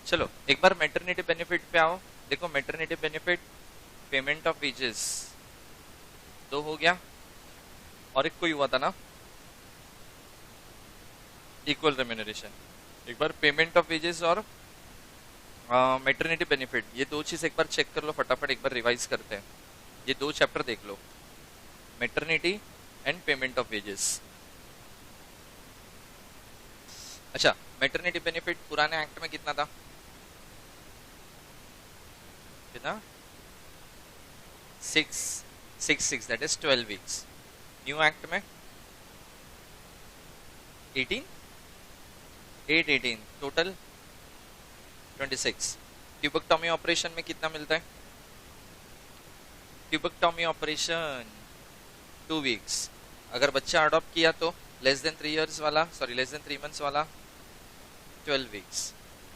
चलो एक बार maternity benefit पे आओ। देखो maternity benefit, payment of wages दो हो गया, और एक कोई हुआ था ना, इक्वल रेम्यूनरेशन। एक बार पेमेंट ऑफ वेजेस और मैटरनिटी बेनिफिट, ये दो चीज एक बार चेक कर लो फटाफट, एक बार रिवाइज करते हैं। ये दो चैप्टर देख लो, maternity and payment of wages. अच्छा, मैटरनिटी बेनिफिट पुराने एक्ट में कितना था? कितना? 6 that is 12 weeks. New act में 18, 8 18 टोटल 26। ट्यूबेक्टोमी ऑपरेशन में कितना मिलता है? Tubectomy operation 2 weeks. अगर बच्चा अडॉप्ट किया तो लेस देन 3 इयर्स वाला, सॉरी लेस देन 3 मंथ्स वाला 12 वीक्स।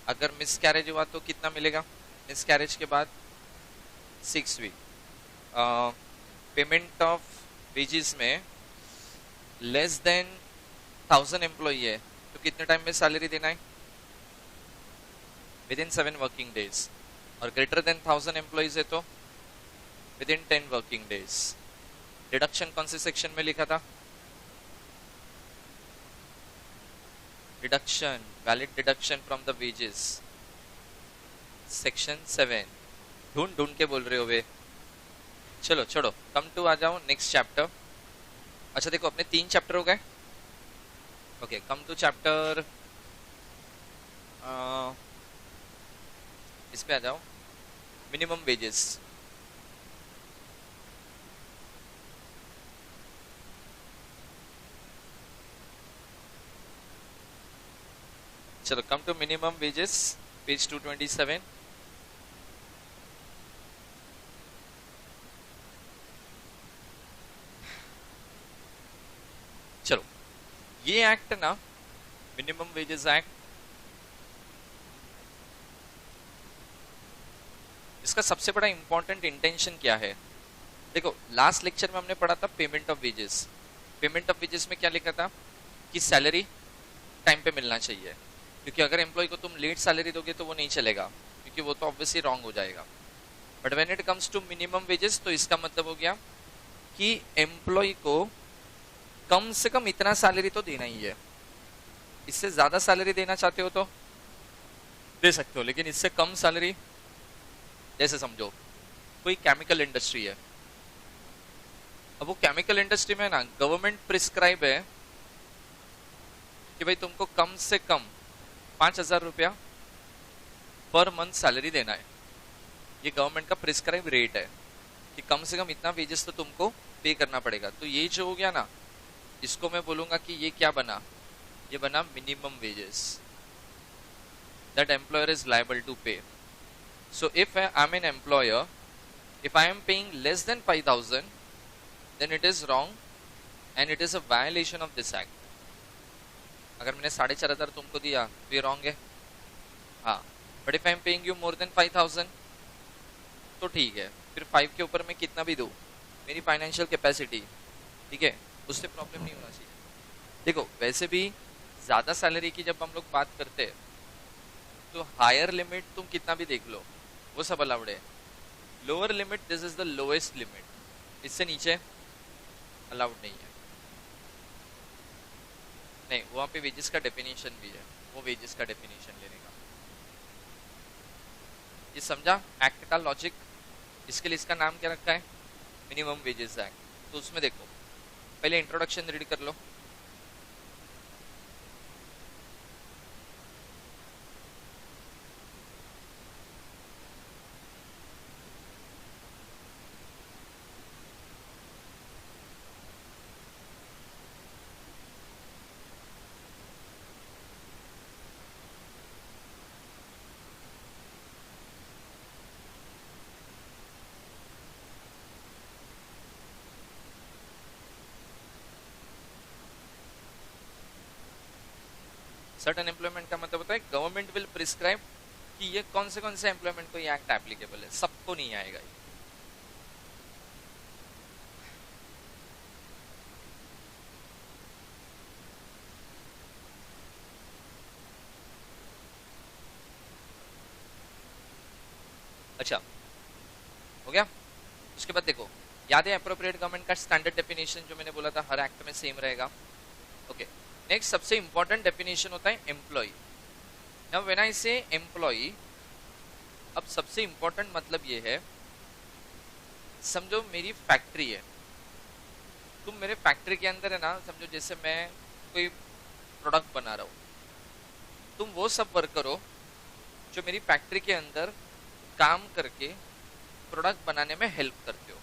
अगर मिस कैरेज हुआ तो कितना मिलेगा मिस कैरेज के बाद? 6 वीक। पेमेंट ऑफ वेजेस में लेस देन 1000 एम्प्लॉई है तो कितने टाइम में सैलरी देना है? With in 7 working days. और ग्रेटर देन 1000 एम्प्लॉइज है तो with in 10 working days. Deduction कौन से सेक्शन में लिखा था? Deduction, valid deduction from the wages, section 7। ढूंढ ढूंढ के बोल रहे हो वे। चलो छोड़ो, कम टू आ जाओ नेक्स्ट चैप्टर। अच्छा देखो, अपने 3 चैप्टर हो गए। ओके, कम टू चैप्टर, इस पे आ जाओ, मिनिमम वेजेस। चलो come to minimum wages, page 227। चलो, ये एक्ट ना, मिनिमम वेजेस एक्ट, इसका सबसे बड़ा इंपॉर्टेंट इंटेंशन क्या है? देखो लास्ट लेक्चर में हमने पढ़ा था payment of wages. Payment of wages में क्या लिखा था कि सैलरी टाइम पे मिलना चाहिए, क्योंकि अगर एम्प्लॉय को तुम लेट सैलरी दोगे तो वो नहीं चलेगा, क्योंकि वो तो ऑब्वियसली रॉन्ग हो जाएगा। But when it comes to minimum wages तो इसका मतलब हो गया कि एम्प्लॉय को कम से कम इतना सैलरी तो देना ही है। इससे ज्यादा सैलरी देना चाहते हो तो दे सकते हो, लेकिन इससे कम सैलरी, जैसे समझो कोई केमिकल इंडस्ट्री है, अब वो केमिकल इंडस्ट्री में ना गवर्नमेंट प्रिस्क्राइब है कि भाई तुमको कम से कम 5,000 रुपया पर मंथ सैलरी देना है। ये गवर्नमेंट का प्रिस्क्राइब रेट है कि कम से कम इतना वेजेस तो तुमको पे करना पड़ेगा। तो ये जो हो गया ना, इसको मैं बोलूंगा कि ये क्या बना, ये बना minimum wages that employer is liable to pay. So if I am an employer, if I am paying less than 5,000, then it is wrong and it is a violation of this act. अगर मैंने 4,500 तुमको दिया तो ये wrong है। हाँ, but if I am paying you more than 5,000 तो ठीक है, फिर 5 के ऊपर मैं कितना भी दूं, मेरी फाइनेंशियल कैपेसिटी, ठीक है, उससे प्रॉब्लम नहीं होना चाहिए। देखो वैसे भी ज्यादा सैलरी की जब हम लोग बात करते हैं तो हायर लिमिट तुम कितना भी देख लो वो सब अलाउड है। Lower limit, this is the lowest limit, इससे नीचे अलाउड नहीं है। नहीं, वहां पे वेजेस का डेफिनेशन भी है, वो वेजेस का डेफिनेशन लेने का। ये समझा एक्ट का लॉजिक? इसके लिए इसका नाम क्या रखा है? Minimum wages act. तो उसमें देखो, पहले इंट्रोडक्शन रीड कर लो। सर्टेन एम्प्लॉयमेंट का मतलब होता है गवर्नमेंट विल प्रिस्क्राइब कि ये कौन से एम्प्लॉयमेंट को ये एक्ट एप्लीकेबल है, सबको नहीं आएगा ये। अच्छा हो गया। उसके बाद देखो, याद है अप्रोप्रिएट गवर्नमेंट का स्टैंडर्ड डेफिनेशन जो मैंने बोला था हर एक्ट में सेम रहेगा। ओके, नेक्स्ट सबसे इंपॉर्टेंट डेफिनेशन होता है एम्प्लॉय। नाउ व्हेन आई से एम्प्लॉय, अब सबसे इंपॉर्टेंट मतलब ये है, समझो मेरी फैक्ट्री है, तुम मेरे फैक्ट्री के अंदर है ना, समझो जैसे मैं कोई प्रोडक्ट बना रहा हूँ, तुम वो सब वर्कर हो जो मेरी फैक्ट्री के अंदर काम करके प्रोडक्ट बनाने में हेल्प करते हो।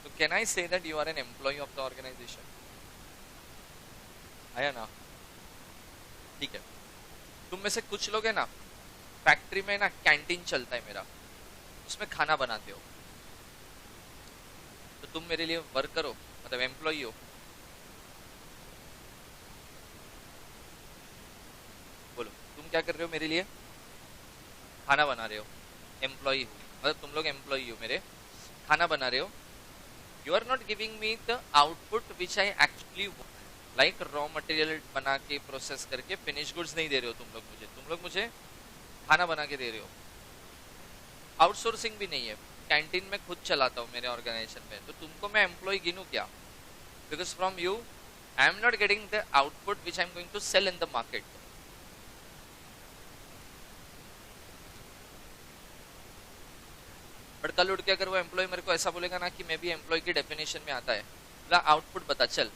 तो can I say that you are an employee of the organization? आया ना? ठीक है। तुम में से कुछ लोग है ना, फैक्ट्री में ना कैंटीन चलता है मेरा, उसमें खाना बनाते हो, तो तुम मेरे लिए वर्कर हो, मतलब एम्प्लॉय हो। बोलो, तुम क्या कर रहे हो मेरे लिए? खाना बना रहे हो। एम्प्लॉय हो, मतलब तुम लोग एम्प्लॉय हो मेरे, खाना बना रहे हो। You are not giving me the output which I actually like raw material बना के प्रोसेस करके फिनिश गुड्स नहीं दे रहे हो तुम लोग मुझे खाना बना के दे रहे हो। आउटसोर्सिंग भी नहीं है, कैंटीन में खुद चलाता हूँ मेरे ऑर्गेनाइजेशन में, तो तुमको मैं एम्प्लॉय गिनूं क्या? Because from you I am not getting the output which I am going to sell in the market. But कल उठ के अगर वो एम्प्लॉय मेरे को ऐसा बोलेगा ना कि मैं भी एम्प्लॉय की डेफिनेशन में आता है, बोला आउटपुट बता चल,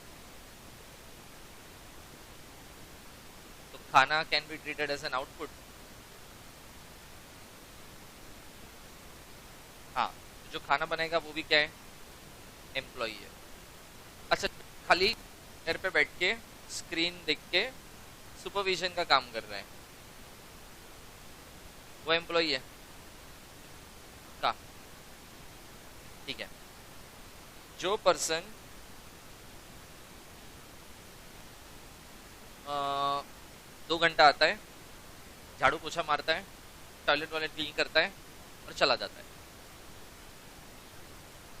तो खाना can be treated as an output. हाँ, तो जो खाना बनेगा वो भी क्या है? एम्प्लॉय है। अच्छा, खाली घर पे बैठ के स्क्रीन देख के सुपरविजन का काम कर रहा है, वो एम्प्लॉय है का? ठीक है। जो पर्सन 2 घंटा आता है, झाड़ू पोछा मारता है, टॉयलेट वॉयलेट क्लीन करता है और चला जाता है,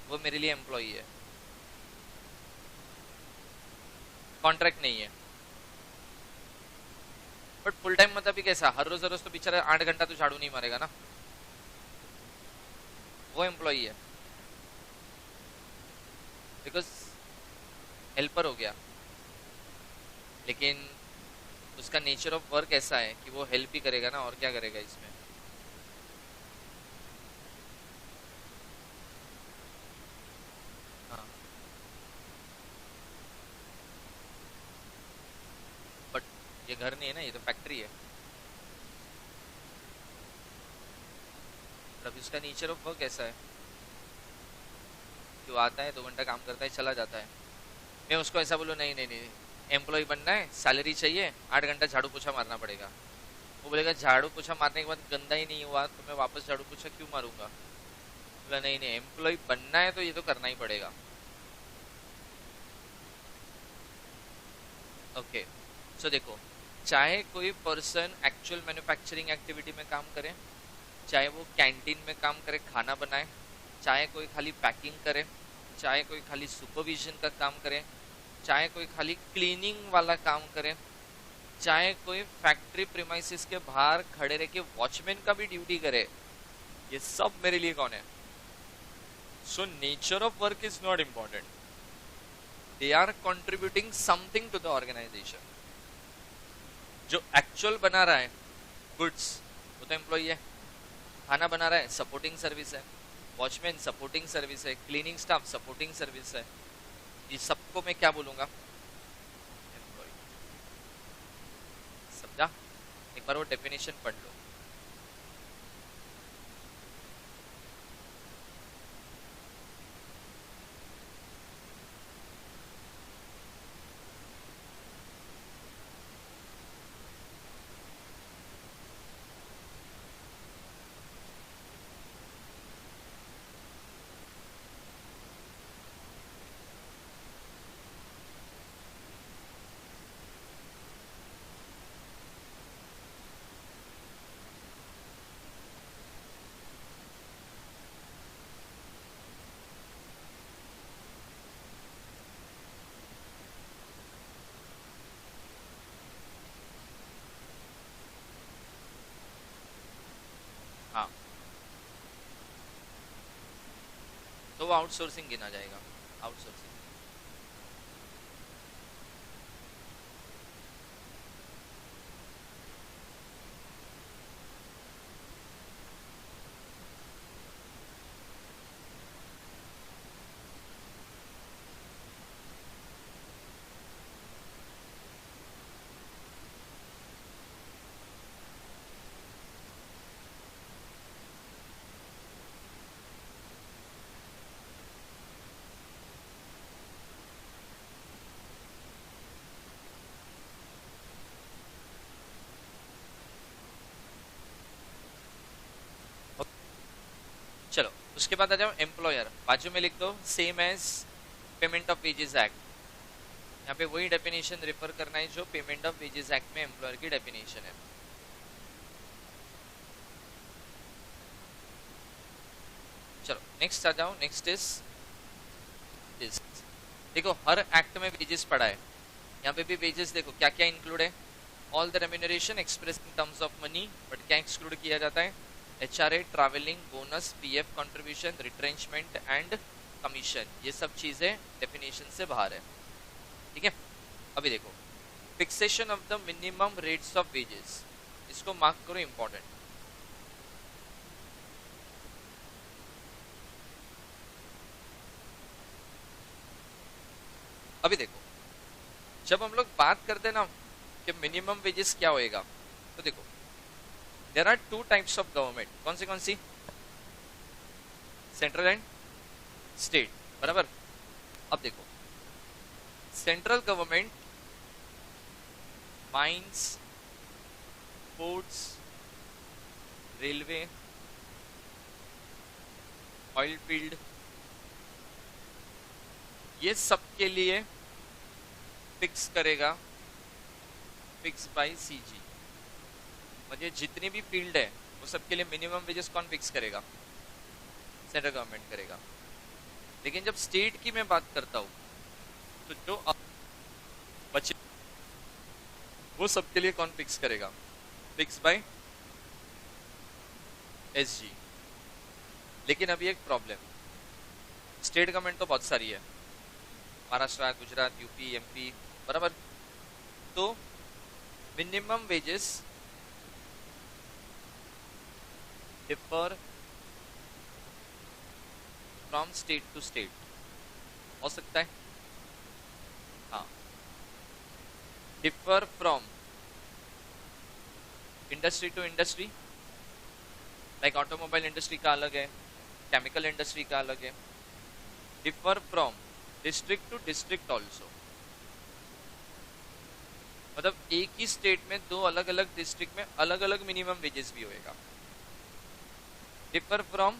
वो मेरे लिए एम्प्लॉय है, कॉन्ट्रैक्ट नहीं है। बट फुल टाइम मतलब भी कैसा, हर रोज तो बेचारा 8 घंटा तो झाड़ू नहीं मारेगा ना, वो एम्प्लॉय है, बिकॉज हेल्पर हो गया। लेकिन उसका नेचर ऑफ वर्क ऐसा है कि वो हेल्प ही करेगा ना, और क्या करेगा इसमें। हाँ, बट ये घर नहीं है ना, ये तो फैक्ट्री है। और अभी उसका नेचर ऑफ वर्क ऐसा है कि वो आता है, 2 घंटा काम करता है, चला जाता है। मैं उसको ऐसा बोलूँ, नहीं नहीं नहीं, एम्प्लॉय बनना है, सैलरी चाहिए, 8 घंटा झाड़ू पोछा मारना पड़ेगा। वो बोलेगा झाड़ू पोछा मारने के बाद गंदा ही नहीं हुआ तो मैं वापस झाड़ू पोछा क्यों मारूंगा? बोला नहीं नहीं, एम्प्लॉय बनना है तो ये तो करना ही पड़ेगा। ओके, सो देखो, चाहे कोई पर्सन एक्चुअल मैन्युफैक्चरिंग एक्टिविटी में काम करे, चाहे वो कैंटीन में काम करे, खाना बनाए, चाहे कोई खाली पैकिंग करे, चाहे कोई खाली सुपरविजन का काम करे, चाहे कोई खाली क्लीनिंग वाला काम करे, चाहे कोई फैक्ट्री प्रीमाइसिस के बाहर खड़े रह के वॉचमैन का भी ड्यूटी करे, ये सब मेरे लिए कौन है? So nature of work is not important, they are contributing something to the organization. जो एक्चुअल बना रहा है गुड्स, वो तो एम्प्लॉय है। खाना बना रहा है, सपोर्टिंग सर्विस है। वॉचमैन सपोर्टिंग सर्विस है, क्लीनिंग स्टाफ सपोर्टिंग सर्विस है। ये सबको मैं क्या बोलूंगा? एम्प्लॉय। समझा? एक बार वो डेफिनेशन पढ़ लो। हाँ, वो आउटसोर्सिंग गिना जाएगा, आउटसोर्सिंग। चलो उसके बाद आ जाओ एम्प्लॉयर, बाजू में लिख दो same as payment of wages act. यहाँ पे वही डेफिनेशन रेफर करना है जो पेमेंट ऑफ वेजेस एक्ट में एम्प्लॉयर की डेफिनेशन है। चलो नेक्स्ट आ जाओ, नेक्स्ट इज दिस। देखो हर एक्ट में वेजेस पड़ा है, यहाँ पे भी वेजेस देखो क्या क्या इंक्लूड है। All the remuneration express in terms of money, but क्या एक्सक्लूड किया जाता है? HRA, travelling, bonus, PF contribution, retrenchment and commission, ये सब चीजें डेफिनेशन से बाहर है। ठीक है, अभी देखो fixation of the minimum rates of wages, इसको मार्क करो इंपॉर्टेंट। अभी देखो जब हम लोग बात करते हैं ना कि मिनिमम वेजेस क्या होएगा, तो देखो there are two types of government. कौन सी? सेंट्रल एंड स्टेट, बराबर। अब देखो central government mines, ports, railway, oil field, ये सब के लिए फिक्स करेगा, फिक्स बाय सीजी। मतलब जितनी भी फील्ड है वो सब के लिए मिनिमम वेजेस कौन फिक्स करेगा? सेंट्रल गवर्नमेंट करेगा। लेकिन जब स्टेट की मैं बात करता हूं तो जो बचे वो सब के लिए कौन फिक्स करेगा? Fix by SG. लेकिन अभी एक प्रॉब्लम, स्टेट गवर्नमेंट तो बहुत सारी है, महाराष्ट्र, गुजरात, यूपी, एमपी, बराबर। तो minimum wages differ from state to state, हो सकता है। हाँ, differ from industry to industry, like automobile industry का अलग है, केमिकल इंडस्ट्री का अलग है। Differ from district to district also, मतलब एक ही स्टेट में दो अलग अलग डिस्ट्रिक्ट में अलग अलग मिनिमम वेजेस भी होएगा। डिफर फ्रॉम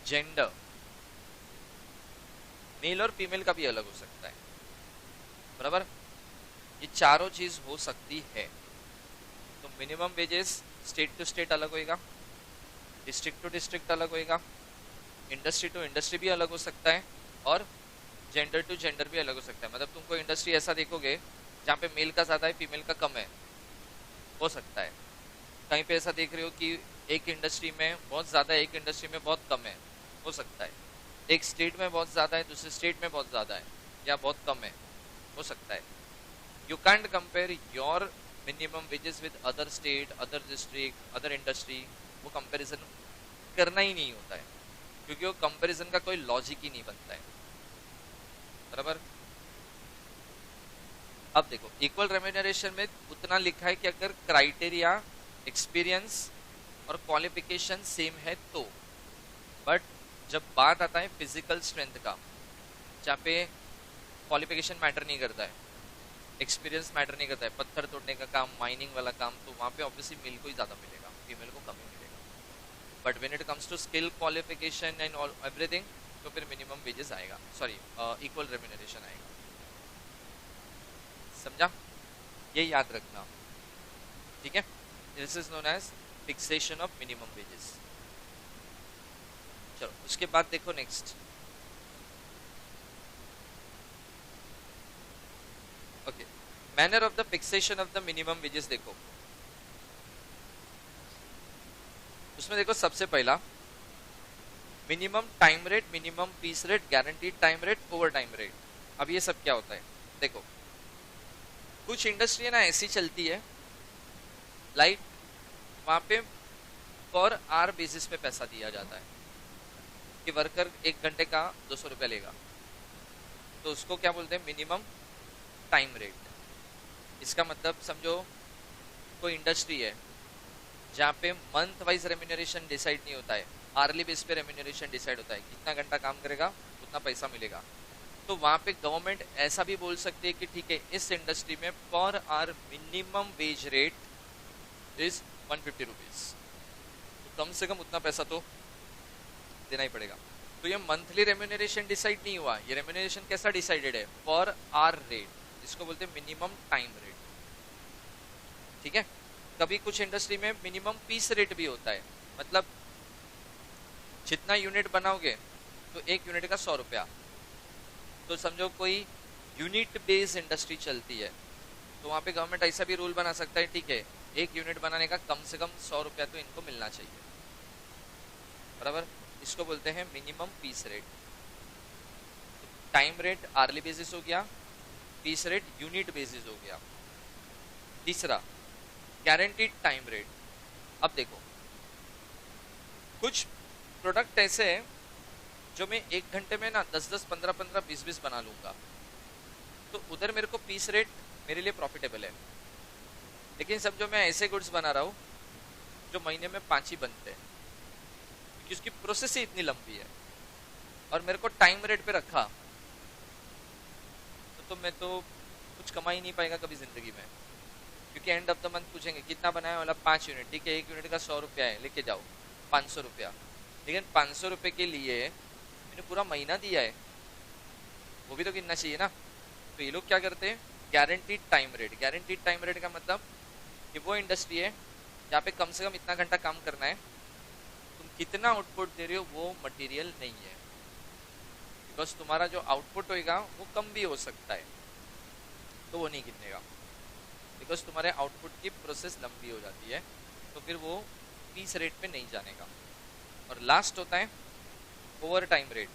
जेंडर, मेल और फीमेल का भी अलग हो सकता है, बराबर। ये चारों चीज हो सकती है। तो minimum wages state to state अलग होएगा, डिस्ट्रिक्ट टू डिस्ट्रिक्ट अलग होएगा, इंडस्ट्री टू इंडस्ट्री भी अलग हो सकता है, और जेंडर टू जेंडर भी अलग हो सकता है। मतलब तुम कोई इंडस्ट्री ऐसा देखोगे जहाँ पे मेल का ज्यादा है, फीमेल का कम है, हो सकता है। कहीं पे ऐसा देख रहे हो कि एक इंडस्ट्री में बहुत ज्यादा है, एक इंडस्ट्री में बहुत कम है, हो सकता है। एक स्टेट में बहुत ज्यादा है, दूसरे स्टेट में बहुत ज्यादा है या बहुत कम है, हो सकता है। You can't compare your minimum wages with other state, other district, other industry. वो कंपैरिजन करना ही नहीं होता है, क्योंकि वो कंपैरिजन का कोई लॉजिक ही नहीं बनता है, बराबर। अब देखो इक्वल रेम्यूनरेशन में उतना लिखा है कि अगर क्राइटेरिया, एक्सपीरियंस और क्वालिफिकेशन सेम है तो। बट जब बात आता है फिजिकल स्ट्रेंथ का, जहाँ पे क्वालिफिकेशन मैटर नहीं करता है, एक्सपीरियंस मैटर नहीं करता है, पत्थर तोड़ने का काम, माइनिंग वाला काम, तो वहाँ पे ऑब्वियसली मेल को ही ज्यादा मिलेगा, फीमेल को कम ही मिलेगा। But when it comes to skill, qualification and all everything, तो फिर मिनिमम वेजेस आएगा, सॉरी इक्वल रेम्यूनरेशन आएगा। समझा? ये याद रखना, ठीक है। This is known as fixation of minimum wages. चलो उसके बाद देखो next, okay, manner of the fixation of the minimum wages. देखो उसमें देखो सबसे पहला minimum time rate, minimum piece rate, guaranteed time rate, overtime rate. अब ये सब क्या होता है, देखो कुछ इंडस्ट्री है ना ऐसी चलती है, लाइक वहां पे पर आवर बेसिस पे पैसा दिया जाता है कि वर्कर 1 घंटे का 200 रुपया लेगा, तो उसको क्या बोलते हैं, मिनिमम टाइम रेट। इसका मतलब समझो कोई इंडस्ट्री है जहाँ पे मंथ वाइज रेम्यूनरेशन डिसाइड नहीं होता है, आर्ली बेस पे रेम्यूनरेशन डिसाइड होता है, कितना घंटा काम करेगा उतना पैसा मिलेगा। तो वहाँ पे गवर्नमेंट ऐसा भी बोल सकती है कि ठीक है इस इंडस्ट्री में per hour minimum wage rate is 150 rupees, तो कम से कम उतना पैसा तो देना ही पड़ेगा। तो ये मंथली रेम्यूनरेशन डिसाइड नहीं हुआ, ये रेम्यूनरेशन कैसा डिसाइडेड है, पर आवर रेट, जिसको बोलते हैं मिनिमम टाइम रेट। ठीक है, कभी कुछ इंडस्ट्री में मिनिमम पीस रेट भी होता है, मतलब जितना यूनिट बनाओगे तो 1 यूनिट का 100 रुपया। तो समझो कोई यूनिट बेस्ड इंडस्ट्री चलती है, तो वहां पे गवर्नमेंट ऐसा भी रूल बना सकता है, ठीक है 1 यूनिट बनाने का कम से कम 100 रुपया तो इनको मिलना चाहिए, बराबर। इसको बोलते हैं minimum piece rate. Time rate hourly basis हो गया, पीस रेट यूनिट बेसिस हो गया। तीसरा गारंटीड टाइम रेट। अब देखो कुछ प्रोडक्ट ऐसे हैं जो मैं 1 घंटे में ना 10-10, 15-15, 20-20 बना लूंगा, तो उधर मेरे को पीस रेट मेरे लिए प्रॉफिटेबल है। लेकिन समझो मैं ऐसे गुड्स बना रहा हूँ जो महीने में 5 ही बनते हैं, क्योंकि उसकी प्रोसेस ही इतनी लंबी है, और मेरे को टाइम रेट पे रखा तो मैं तो कुछ कमा ही नहीं पाएगा कभी जिंदगी में, क्योंकि एंड ऑफ द मंथ पूछेंगे कितना बनाया, वाला 5 यूनिट, ठीक है 1 यूनिट का 100 रुपया है, लेके जाओ 500 रुपया। लेकिन 500 रुपये के लिए मैंने पूरा महीना दिया है, वो भी तो गिनना चाहिए ना। तो ये लोग क्या करते हैं, guaranteed time rate. Guaranteed time rate का मतलब कि वो इंडस्ट्री है जहाँ पे कम से कम इतना घंटा काम करना है, तुम कितना आउटपुट दे रहे हो वो मटेरियल नहीं है, बिकॉज तुम्हारा जो आउटपुट होगा वो कम भी हो सकता है, तो वो नहीं गिनेगा, बिकॉज तुम्हारे आउटपुट की प्रोसेस लंबी हो जाती है, तो फिर वो पीस रेट पे नहीं जानेगा। और लास्ट होता है ओवर टाइम रेट।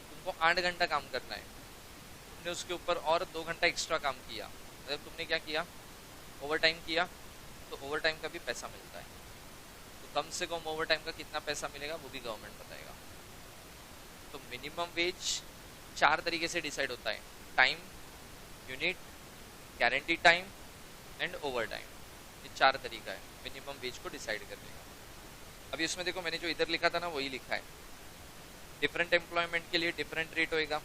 तुमको 8 घंटा काम करना है, तुमने उसके ऊपर और 2 घंटा एक्स्ट्रा काम किया, मतलब तुमने क्या किया, ओवर टाइम किया, तो ओवर टाइम का भी पैसा मिलता है। तो कम से कम ओवर टाइम का कितना पैसा मिलेगा वो भी गवर्नमेंट बताएगा। तो मिनिमम वेज 4 तरीके से डिसाइड होता है, time, unit, guarantee time and over time. ये 4 तरीका है मिनिमम वेज को डिसाइड करने का। अभी उसमें देखो मैंने जो इधर लिखा था ना वही लिखा है, डिफरेंट एम्प्लॉयमेंट के लिए डिफरेंट रेट होएगा,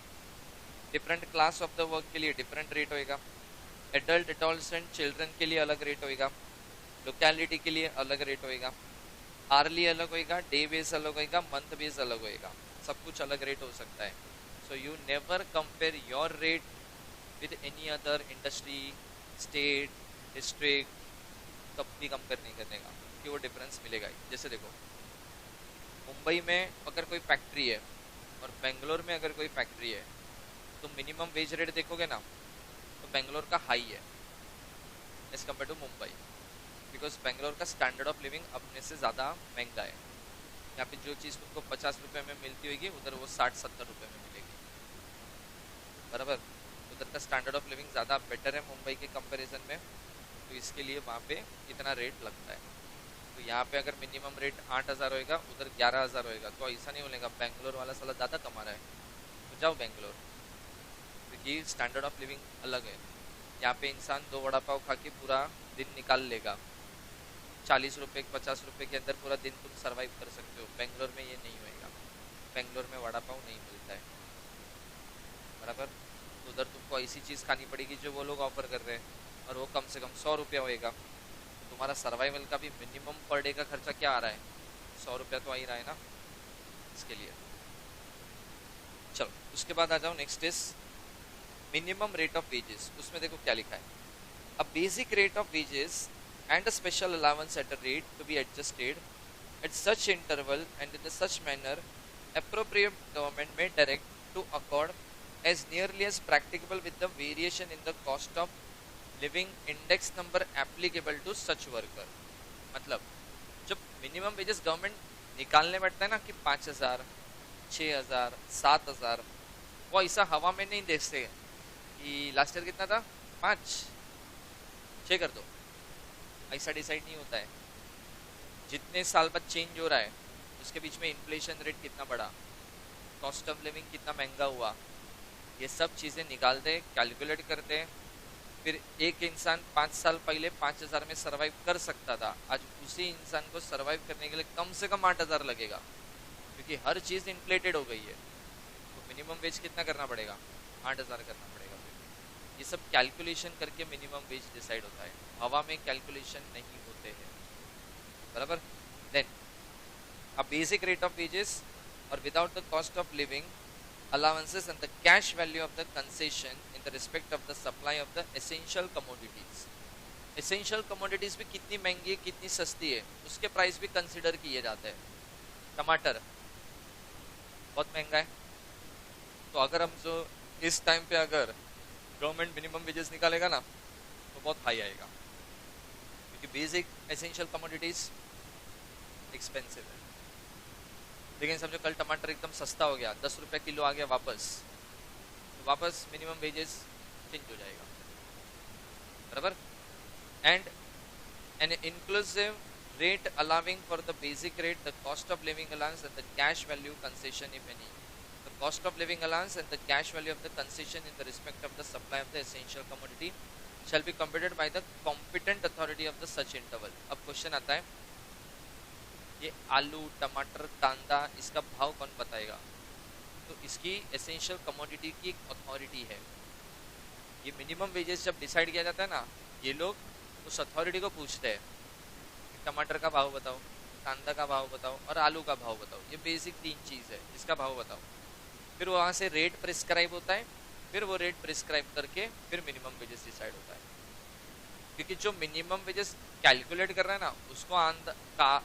different class of the work के लिए डिफरेंट रेट होएगा, एडल्ट, एडोलसेंट, चिल्ड्रन के लिए अलग रेट होएगा, लोकेलिटी के लिए अलग रेट होएगा, आर्ली अलग होएगा, डे बेस अलग होएगा, मंथ बेस अलग होएगा, सब कुछ अलग रेट हो सकता है। So you never compare your rate with any other industry, state, district, कभी कंपेयर नहीं करने का, कि वो डिफरेंस मिलेगा ही। जैसे देखो मुंबई में अगर कोई फैक्ट्री है और बेंगलोर में अगर कोई फैक्ट्री है, तो मिनिमम वेज रेट देखोगे ना तो बेंगलोर का हाई है as compare to Mumbai, because Bangalore का स्टैंडर्ड ऑफ लिविंग अपने से ज़्यादा महंगा है। यहाँ पे जो चीज़ तुमको 50 रुपये में मिलती होगी उधर वो 60-70 रुपये में मिलेगी, बराबर। उधर का स्टैंडर्ड ऑफ लिविंग ज़्यादा बेटर है मुंबई के कंपैरिजन में, तो इसके लिए वहाँ पे इतना रेट लगता है। तो यहाँ पे अगर मिनिमम रेट 8,000 होएगा, उधर 11,000 होएगा, तो ऐसा नहीं बोलेगा बेंगलोर वाला साला ज़्यादा कमा रहा है, तो जाओ बेंगलोर, क्योंकि स्टैंडर्ड ऑफ लिविंग अलग है। यहाँ पे इंसान 2 वड़ा पाव खा के पूरा दिन निकाल लेगा, 40 रुपये 50 रुपये के अंदर पूरा दिन तुम सर्वाइव कर सकते हो। बेंगलोर में ये नहीं होएगा, बेंगलोर में वड़ा पाव नहीं मिलता है, बराबर। उधर तुमको ऐसी चीज़ खानी पड़ेगी जो वो लोग ऑफर कर रहे हैं, और वो कम से कम 100 रुपया होएगा। तुम्हारा सर्वाइवल का भी मिनिमम पर डे का खर्चा क्या आ रहा है, 100 रुपया तो आ ही रहा है ना इसके लिए। चलो उसके बाद आ जाओ, next is minimum rate of wages. उसमें देखो क्या लिखा है, a basic rate of wages and a special allowance at a rate to be adjusted at such interval and in such manner appropriate government may direct to accord as nearly as practicable with the variation in the cost of living index number applicable to such worker। मतलब जब minimum wages government निकालने बैठता है ना कि 5,000, 6,000, 7,000, वो ऐसा हवा में नहीं देखते कि लास्ट ईयर कितना था, 5, 6 कर दो, ऐसा डिसाइड नहीं होता है। जितने साल बाद चेंज हो रहा है उसके बीच में इन्फ्लेशन रेट कितना बढ़ा, कॉस्ट ऑफ लिविंग कितना महंगा हुआ, ये सब चीज़ें निकालते, कैलकुलेट करते। फिर एक इंसान 5 साल पहले 5,000 में सरवाइव कर सकता था, आज उसी इंसान को सरवाइव करने के लिए कम से कम 8,000 लगेगा, क्योंकि हर चीज़ इन्फ्लेटेड हो गई है। तो मिनिमम वेज कितना करना पड़ेगा, 8,000 करना पड़ेगा। ये सब कैलकुलेशन करके मिनिमम वेज डिसाइड होता है, हवा में कैलकुलेशन नहीं होते हैं, बराबर। Then a basic rate of wages or without the cost of living allowances and the cash value of the concession in the respect of the supply of the essential commodities. essential commodities भी कितनी महंगी है कितनी सस्ती है उसके price भी consider किए जाते हैं। टमाटर बहुत महंगा है, तो अगर हम जो इस टाइम पे अगर गवर्नमेंट मिनिमम वेजेस निकालेगा ना तो बहुत हाई आएगा, क्योंकि बेसिक एसेंशियल कमोडिटीज एक्सपेंसिव है। लेकिन समझो कल टमाटर एकदम सस्ता हो गया, 10 रुपये किलो आ गया वापस, तो वापस मिनिमम वेजेस चेंज हो जाएगा, बराबर। And an inclusive rate allowing for the basic rate the cost of living allowance and the cash value concession if any, the cost of living allowance and the cash value of the concession in the respect of the supply of the essential commodity shall be computed by the competent authority of the such interval। अब question आता है, ये आलू, टमाटर, कांदा, इसका भाव कौन बताएगा? तो इसकी एसेंशियल कमोडिटी की एक अथॉरिटी है। ये मिनिमम वेजेस जब डिसाइड किया जाता है ना, ये लोग उस अथॉरिटी को पूछते हैं कि टमाटर का भाव बताओ, कांदा का भाव बताओ और आलू का भाव बताओ। ये बेसिक 3 चीज़ है, इसका भाव बताओ। फिर वहाँ से रेट प्रिस्क्राइब होता है, फिर वो रेट प्रिस्क्राइब करके फिर मिनिमम वेजेस डिसाइड होता है। क्योंकि जो मिनिमम वेजेस कैलकुलेट कर रहा है ना, उसको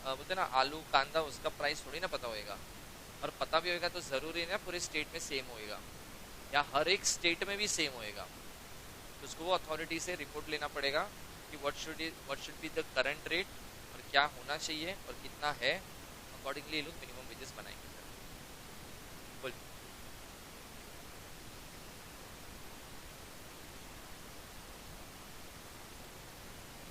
बोलते ना आलू कांदा, उसका प्राइस थोड़ी ना पता होएगा, और पता भी होएगा तो ज़रूरी ना पूरे स्टेट में सेम होएगा या हर एक स्टेट में भी सेम होएगा। तो उसको वो अथॉरिटी से रिपोर्ट लेना पड़ेगा कि what should be the current rate और क्या होना चाहिए और कितना है, अकॉर्डिंगली लोग मिनिमम वेजेस बनाएंगे। बोल।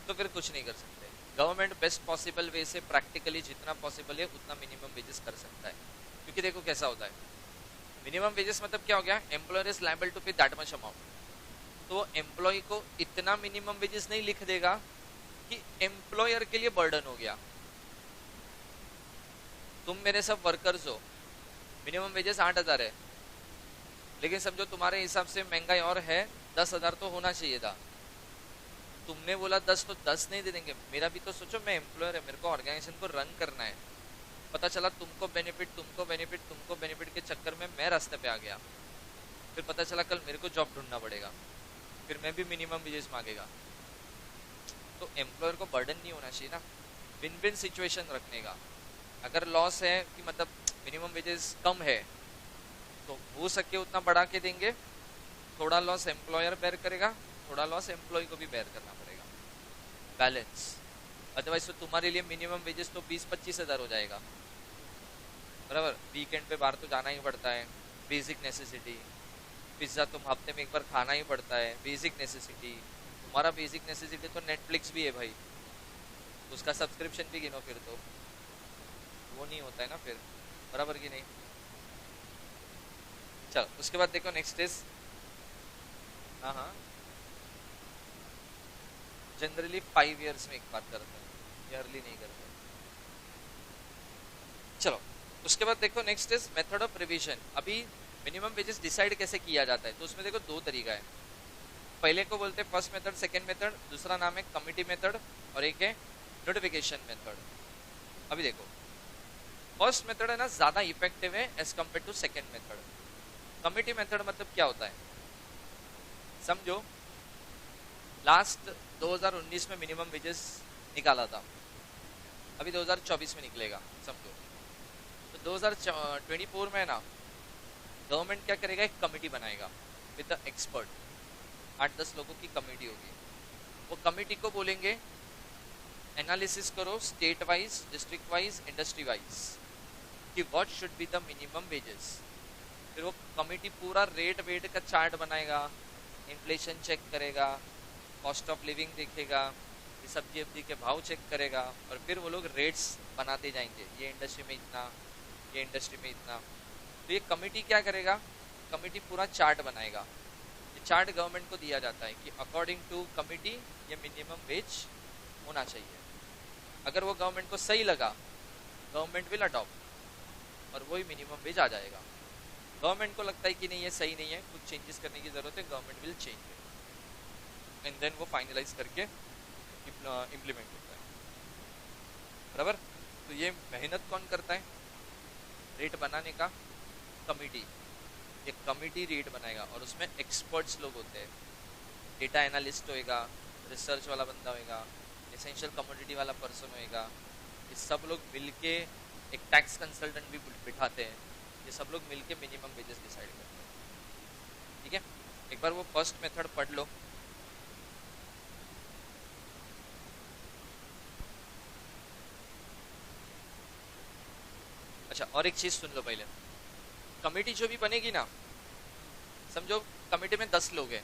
तो फिर कुछ नहीं कर सकते, गवर्नमेंट बेस्ट पॉसिबल वे से प्रैक्टिकली जितना पॉसिबल है उतना मिनिमम वेजेस कर सकता है। क्योंकि देखो कैसा होता है, मिनिमम वेजेस मतलब क्या हो गया, employer is liable to pay that much amount. तो एम्प्लॉय को इतना मिनिमम वेजेस नहीं लिख देगा कि एम्प्लॉयर के लिए बर्डन हो गया। तुम मेरे सब वर्कर्स हो, मिनिमम वेजेस 8,000 है, लेकिन समझो तुम्हारे हिसाब से महंगाई और है, 10,000 तो होना चाहिए था। तुमने बोला 10 तो 10 नहीं दे देंगे। मेरा भी तो सोचो, मैं एम्प्लॉयर है, मेरे को ऑर्गेनाइजेशन को रन करना है। पता चला तुमको बेनिफिट के चक्कर में मैं रास्ते पे आ गया, फिर पता चला कल मेरे को जॉब ढूंढना पड़ेगा, फिर मैं भी मिनिमम वेजेस मांगेगा। तो एम्प्लॉयर को बर्डन नहीं होना चाहिए ना, विन विन सिचुएशन रखने का। अगर लॉस है कि मतलब मिनिमम वेजेस कम है तो हो सके उतना बढ़ा के देंगे, थोड़ा लॉस एम्प्लॉयर बेयर करेगा, थोड़ा लॉस एम्प्लॉय को भी बेयर करना पड़ेगा, बैलेंस। अदरवाइज तो तुम्हारे लिए मिनिमम वेजेस तो 20-25 हज़ार हो जाएगा, बराबर। वीकेंड पे बाहर तो जाना ही पड़ता है, बेसिक नेसेसिटी। पिज्ज़ा तुम हफ्ते में एक बार खाना ही पड़ता है, बेसिक नेसेसिटी। तुम्हारा बेसिक नेसेसिटी तो नेटफ्लिक्स भी है भाई, उसका सब्सक्रिप्शन भी गिनो, फिर तो वो नहीं होता है ना फिर, बराबर कि नहीं। चलो उसके बाद देखो नेक्स्ट इज, हाँ जनरली 5 इयर्स में एक बार करते हैं, ईयरली नहीं करते। चलो उसके बाद देखो next is method of revision. अभी मिनिमम वेजेस डिसाइड कैसे किया जाता है, तो उसमें देखो 2 तरीका है। पहले को बोलते हैं फर्स्ट मेथड, सेकेंड मेथड, दूसरा नाम है कमिटी मेथड और एक है नोटिफिकेशन मेथड। अभी देखो फर्स्ट मेथड है ना ज़्यादा इफेक्टिव है as compare to second method. Committee method मतलब क्या होता है, समझो लास्ट 2019 में मिनिमम वेजेस निकाला था, अभी 2024 में निकलेगा समझो। तो 2024 में ना गवर्नमेंट क्या करेगा, एक कमेटी बनाएगा विद द एक्सपर्ट, 8-10 लोगों की कमेटी होगी। वो कमेटी को बोलेंगे एनालिसिस करो state wise, district wise, industry wise कि what should be the minimum wages. फिर वो कमिटी पूरा रेट वेट का चार्ट बनाएगा, इन्फ्लेशन चेक करेगा, कॉस्ट ऑफ लिविंग देखेगा, ये सब्जी अब्जी के भाव चेक करेगा, और फिर वो लोग रेट्स बनाते जाएंगे, ये इंडस्ट्री में इतना, ये इंडस्ट्री में इतना। तो ये कमिटी क्या करेगा, कमिटी पूरा चार्ट बनाएगा। ये चार्ट गवर्नमेंट को दिया जाता है कि अकॉर्डिंग टू कमिटी ये मिनिमम वेज होना चाहिए। अगर वो गवर्नमेंट को सही लगा, गवर्नमेंट विल अडॉप्ट और वही मिनिमम वेज आ जाएगा। गवर्नमेंट को लगता है कि नहीं ये सही नहीं है, कुछ चेंजेस करने की जरूरत है, government will change it and then वो फाइनलाइज करके इम्प्लीमेंट होता है। बराबर। तो ये मेहनत कौन करता है रेट बनाने का, कमिटी। ये कमिटी रेट बनाएगा और उसमें एक्सपर्ट्स लोग होते हैं, डेटा एनालिस्ट होएगा, रिसर्च वाला बंदा होएगा, एसेंशियल कमोडिटी वाला पर्सन होएगा। ये सब लोग मिलके एक टैक्स कंसल्टेंट भी बिठाते हैं, ये सब लोग मिलके मिनिमम वेजेस डिसाइड करते हैं। ठीक है, एक बार वो फर्स्ट मेथड पढ़ लो। अच्छा, और एक चीज सुन लो पहले, कमेटी जो भी बनेगी ना, समझो कमेटी में 10 लोग हैं,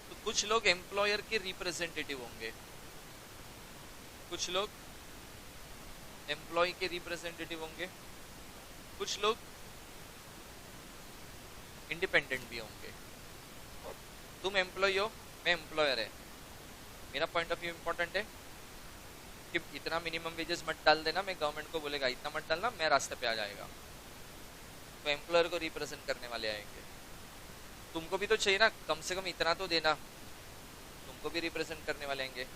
तो कुछ लोग एम्प्लॉयर के रिप्रेजेंटेटिव होंगे, कुछ लोग एम्प्लॉय के रिप्रेजेंटेटिव होंगे, कुछ लोग इंडिपेंडेंट भी होंगे। तुम एम्प्लॉय हो, मैं एम्प्लॉयर है, मेरा पॉइंट ऑफ व्यू इंपॉर्टेंट है कि इतना मिनिमम वेजेस मत डाल देना, मैं गवर्नमेंट को बोलेगा इतना मत डालना, मैं रास्ते पे आ जाएगा। तो एम्प्लॉयर को रिप्रेजेंट करने वाले आएंगे। तुमको भी तो चाहिए ना, कम से कम इतना तो देना, तुमको भी रिप्रेजेंट करने वाले आएंगे।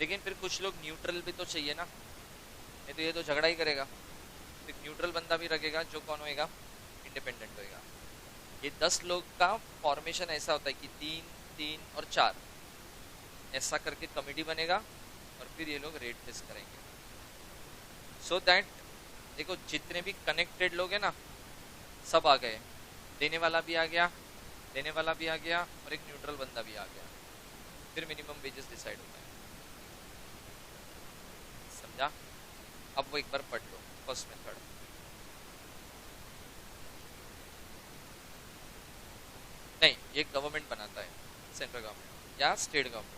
लेकिन फिर कुछ लोग न्यूट्रल भी तो चाहिए ना, नहीं तो ये तो झगड़ा ही करेगा। तो एक न्यूट्रल बंदा भी रखेगा जो कौन होएगा, इंडिपेंडेंट होएगा। ये 10 लोग का फॉर्मेशन ऐसा होता है कि 3, 3 और 4 ऐसा करके कमेटी बनेगा और फिर ये लोग रेट फिक्स करेंगे। सो दैट देखो जितने भी कनेक्टेड लोग हैं ना, सब आ गए, देने वाला भी आ गया, लेने वाला भी आ गया और एक न्यूट्रल बंदा भी आ गया, फिर मिनिमम वेजेस डिसाइड होता है। समझा? अब वो एक बार पढ़ लो फर्स्ट मेथड। नहीं, ये गवर्नमेंट बनाता है, सेंट्रल गवर्नमेंट या स्टेट गवर्नमेंट।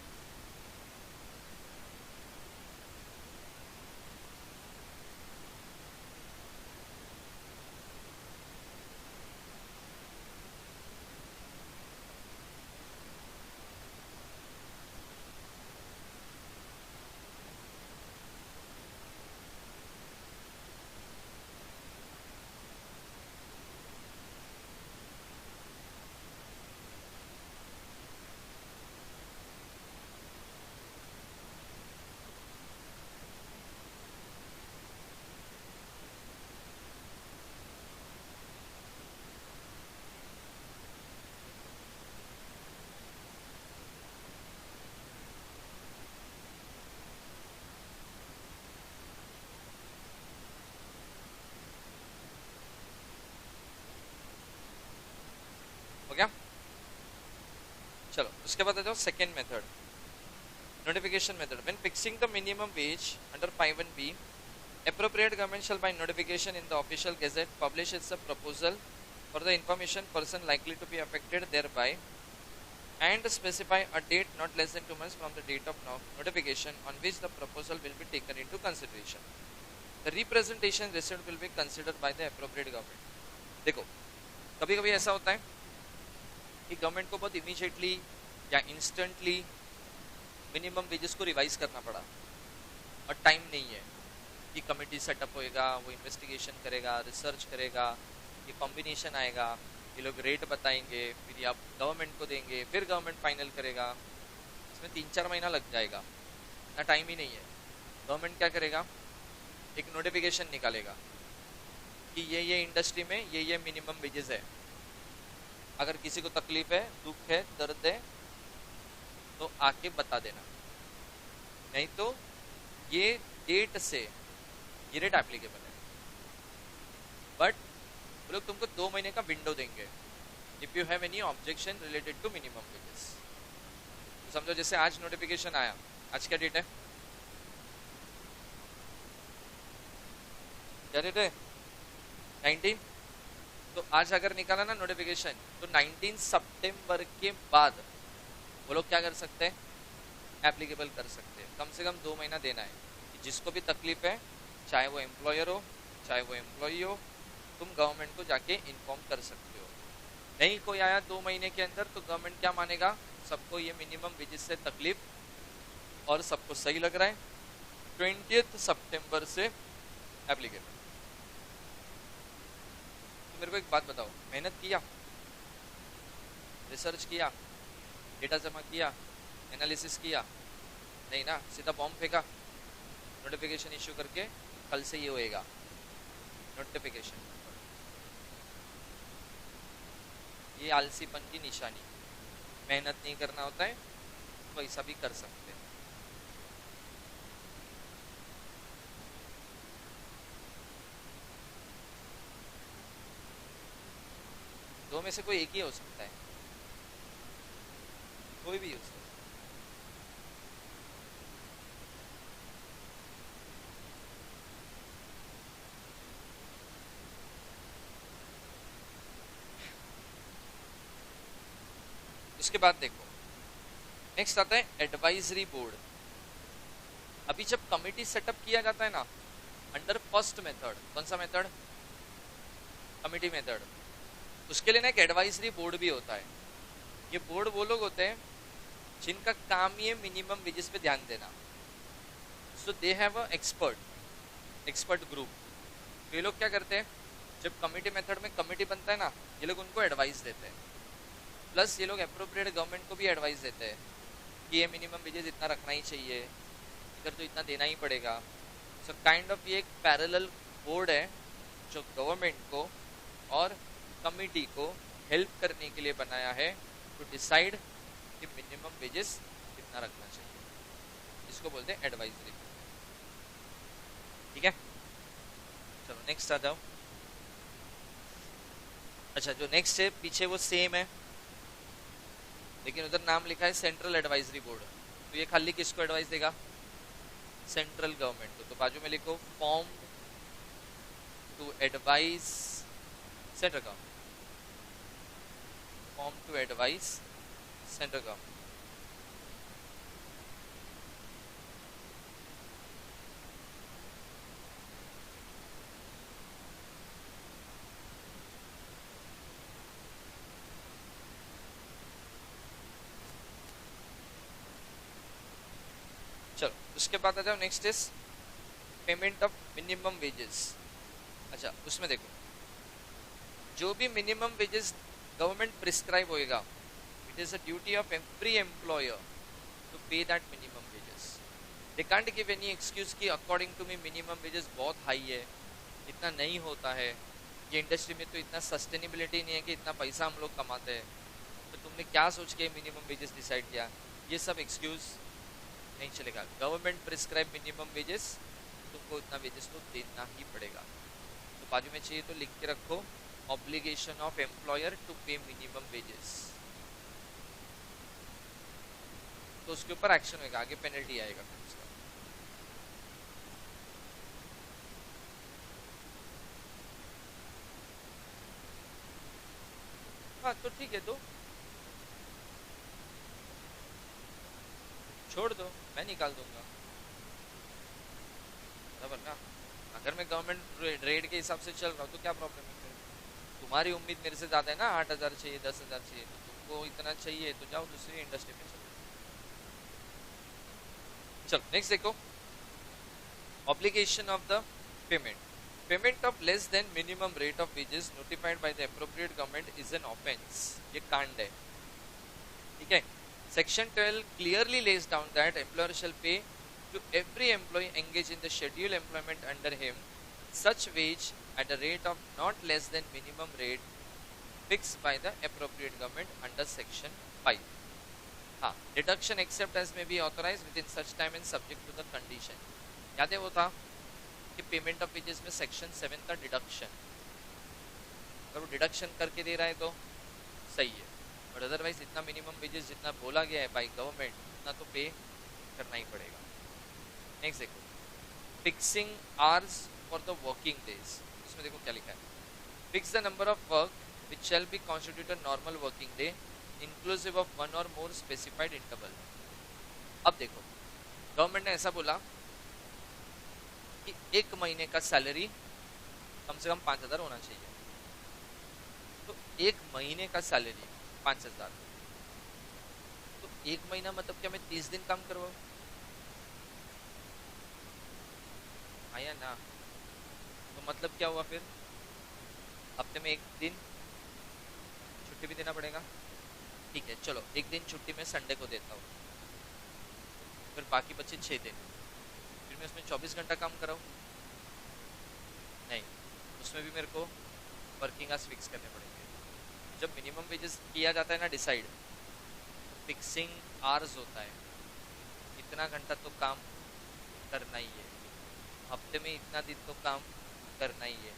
हो गया? चलो उसके बाद आ जाओ second method, notification method. When fixing the minimum wage under 5(1)(b), appropriate government shall by notification in the official gazette publish its proposal for the information person likely to be affected thereby and specify a date not less than 2 months from the date of notification on which the proposal will be taken into consideration. The representation received will be considered by the appropriate government. देखो कभी कभी ऐसा होता है कि government को बहुत immediately या इंस्टेंटली मिनिमम वेजेस को रिवाइज करना पड़ा और टाइम नहीं है कि कमेटी सेटअप होएगा, वो इन्वेस्टिगेशन करेगा, रिसर्च करेगा, ये कॉम्बिनेशन आएगा, ये लोग रेट बताएंगे, फिर आप गवर्नमेंट को देंगे, फिर गवर्नमेंट फाइनल करेगा। इसमें 3-4 महीना लग जाएगा, ना टाइम ही नहीं है। गवर्नमेंट क्या करेगा, एक नोटिफिकेशन निकालेगा कि ये इंडस्ट्री में ये मिनिमम वेजेस है, अगर किसी को तकलीफ है, दुख है, दर्द है तो आके बता देना, नहीं तो ये डेट से ये रेट एप्लीकेबल है। बट वो लोग तुमको 2 महीने का विंडो देंगे if you have any objection related to minimum wages. तो समझो जैसे आज नोटिफिकेशन आया आज क्या डेट है? क्या डेट है? 19। तो आज अगर निकाला ना नोटिफिकेशन, तो 19 सितंबर के बाद वो लोग क्या कर सकते हैं, एप्लीकेबल कर सकते हैं। कम से कम 2 महीना देना है कि जिसको भी तकलीफ है, चाहे वो एम्प्लॉयर हो चाहे वो एम्प्लॉई हो, तुम गवर्नमेंट को जाके इन्फॉर्म कर सकते हो। नहीं कोई आया 2 महीने के अंदर, तो गवर्नमेंट क्या मानेगा, सबको ये मिनिमम वेजेस से तकलीफ और सबको सही लग रहा है, 20 सितंबर से एप्लीकेबल। तो मेरे को एक बात बताओ, मेहनत किया, रिसर्च किया, डेटा जमा किया, एनालिसिस किया? नहीं ना, सीधा बॉम्ब फेंका, नोटिफिकेशन इश्यू करके कल से ये होएगा नोटिफिकेशन। ये आलसीपन की निशानी। मेहनत नहीं करना होता है तो ऐसा भी कर सकते हैं। दो में से कोई एक ही हो सकता है, कोई भी हो सकता है। उसके बाद देखो, नेक्स्ट आता है एडवाइजरी बोर्ड। अभी जब कमिटी सेटअप किया जाता है ना, अंडर फर्स्ट मेथड, कौन सा मेथड, कमिटी मेथड, उसके लिए ना एक एडवाइजरी बोर्ड भी होता है। ये बोर्ड वो लोग होते हैं जिनका काम ही है मिनिमम वेजेस पे ध्यान देना। So they have a expert group. तो ये लोग क्या करते हैं, जब कमिटी मेथड में कमिटी बनता है ना, ये लोग उनको एडवाइस देते हैं। प्लस ये लोग अप्रोप्रिएट गवर्नमेंट को भी एडवाइस देते हैं कि ये मिनिमम वेजेस इतना रखना ही चाहिए, इधर तो इतना देना ही पड़ेगा। सो काइंड ऑफ ये एक पैरेलल बोर्ड है जो गवर्नमेंट को और कमिटी को हेल्प करने के लिए बनाया है टू डिसाइड कि मिनिमम वेजेस कितना रखना चाहिए। इसको बोलते हैं एडवाइजरी। ठीक है, चलो नेक्स्ट आ जाओ। अच्छा, जो नेक्स्ट है पीछे वो सेम है, लेकिन उधर नाम लिखा है सेंट्रल एडवाइजरी बोर्ड। तो ये खाली किसको एडवाइस देगा, सेंट्रल गवर्नमेंट को। तो बाजू में लिखो form to advise central government, form to advise central government. चलो उसके बाद आ जाओ, next is payment of minimum wages. अच्छा, उसमें देखो, जो भी मिनिमम वेजेस गवर्नमेंट प्रिस्क्राइब होएगा, it is a duty of every employer to pay that minimum wages. They can't give any excuse कि according to me minimum wages बहुत high है, इतना नहीं होता है, ये इंडस्ट्री में तो इतना सस्टेनेबिलिटी नहीं है कि इतना पैसा हम लोग कमाते हैं, तो तुमने क्या सोच के मिनिमम वेजेस डिसाइड किया, ये सब एक्सक्यूज नहीं चलेगा। गवर्नमेंट प्रिस्क्राइब मिनिमम वेजेस, तुमको इतना वेजेस तो देना ही पड़ेगा। तो बाजू में चाहिए तो लिख के रखो, ऑब्लिगेशन ऑफ एम्प्लॉयर टू पे मिनिमम वेजेस। तो उसके ऊपर एक्शन होगा, आगे पेनल्टी आएगा फिर उसका। हाँ तो ठीक है, तो छोड़ दो, मैं निकाल दूंगा, बराबर ना। अगर मैं गवर्नमेंट रेट के हिसाब से चल रहा हूँ तो क्या प्रॉब्लम है फिर? तुम्हारी उम्मीद मेरे से ज्यादा है ना, 8,000 चाहिए, 10,000 चाहिए, तो तुमको इतना चाहिए तो जाओ दूसरी इंडस्ट्री में चलो। चलो नेक्स्ट देखो, obligation of the payment. Payment of less than minimum rate of wages notified by the appropriate government is an offence. ये कांड है, ठीक है। Section 12 clearly lays down that employer shall pay to every employee engaged in the scheduled employment under him such wage at a rate of not less than minimum rate fixed by the appropriate government under Section 5. हाँ, deduction except as may be authorized within such time and subject to the condition. याद है वो था कि payment of wages में section 7 का deduction, अगर वो डिडक्शन करके दे रहा है तो सही है, बट अदरवाइज इतना मिनिमम वेजेस जितना बोला गया है बाय गवर्नमेंट उतना तो पे करना ही पड़ेगा। नेक्स्ट देखो, fixing hours for the working days. इसमें देखो क्या लिखा है, fix the number of work which shall be constitute a normal working day inclusive of one और मोर स्पेसिफाइड इंटरवल। अब देखो, गवर्नमेंट ने ऐसा बोला कि एक महीने का सैलरी कम से कम 5,000 होना चाहिए। तो एक महीने का सैलरी 5,000, तो एक महीना मतलब क्या मैं 30 दिन काम करवाऊं? आया ना? तो मतलब क्या हुआ फिर, हफ्ते में एक दिन छुट्टी भी देना पड़ेगा। ठीक है, चलो एक दिन छुट्टी मैं संडे को देता हूँ, फिर बाकी बचे 6 दिन, फिर मैं उसमें 24 घंटा काम कराऊँ? नहीं, उसमें भी मेरे को वर्किंग आवर्स फिक्स करने पड़ेंगे। जब मिनिमम वेजेस किया जाता है ना डिसाइड, फिक्सिंग आवर्स होता है, इतना घंटा तो काम करना ही है, हफ्ते में इतना दिन तो काम करना ही है,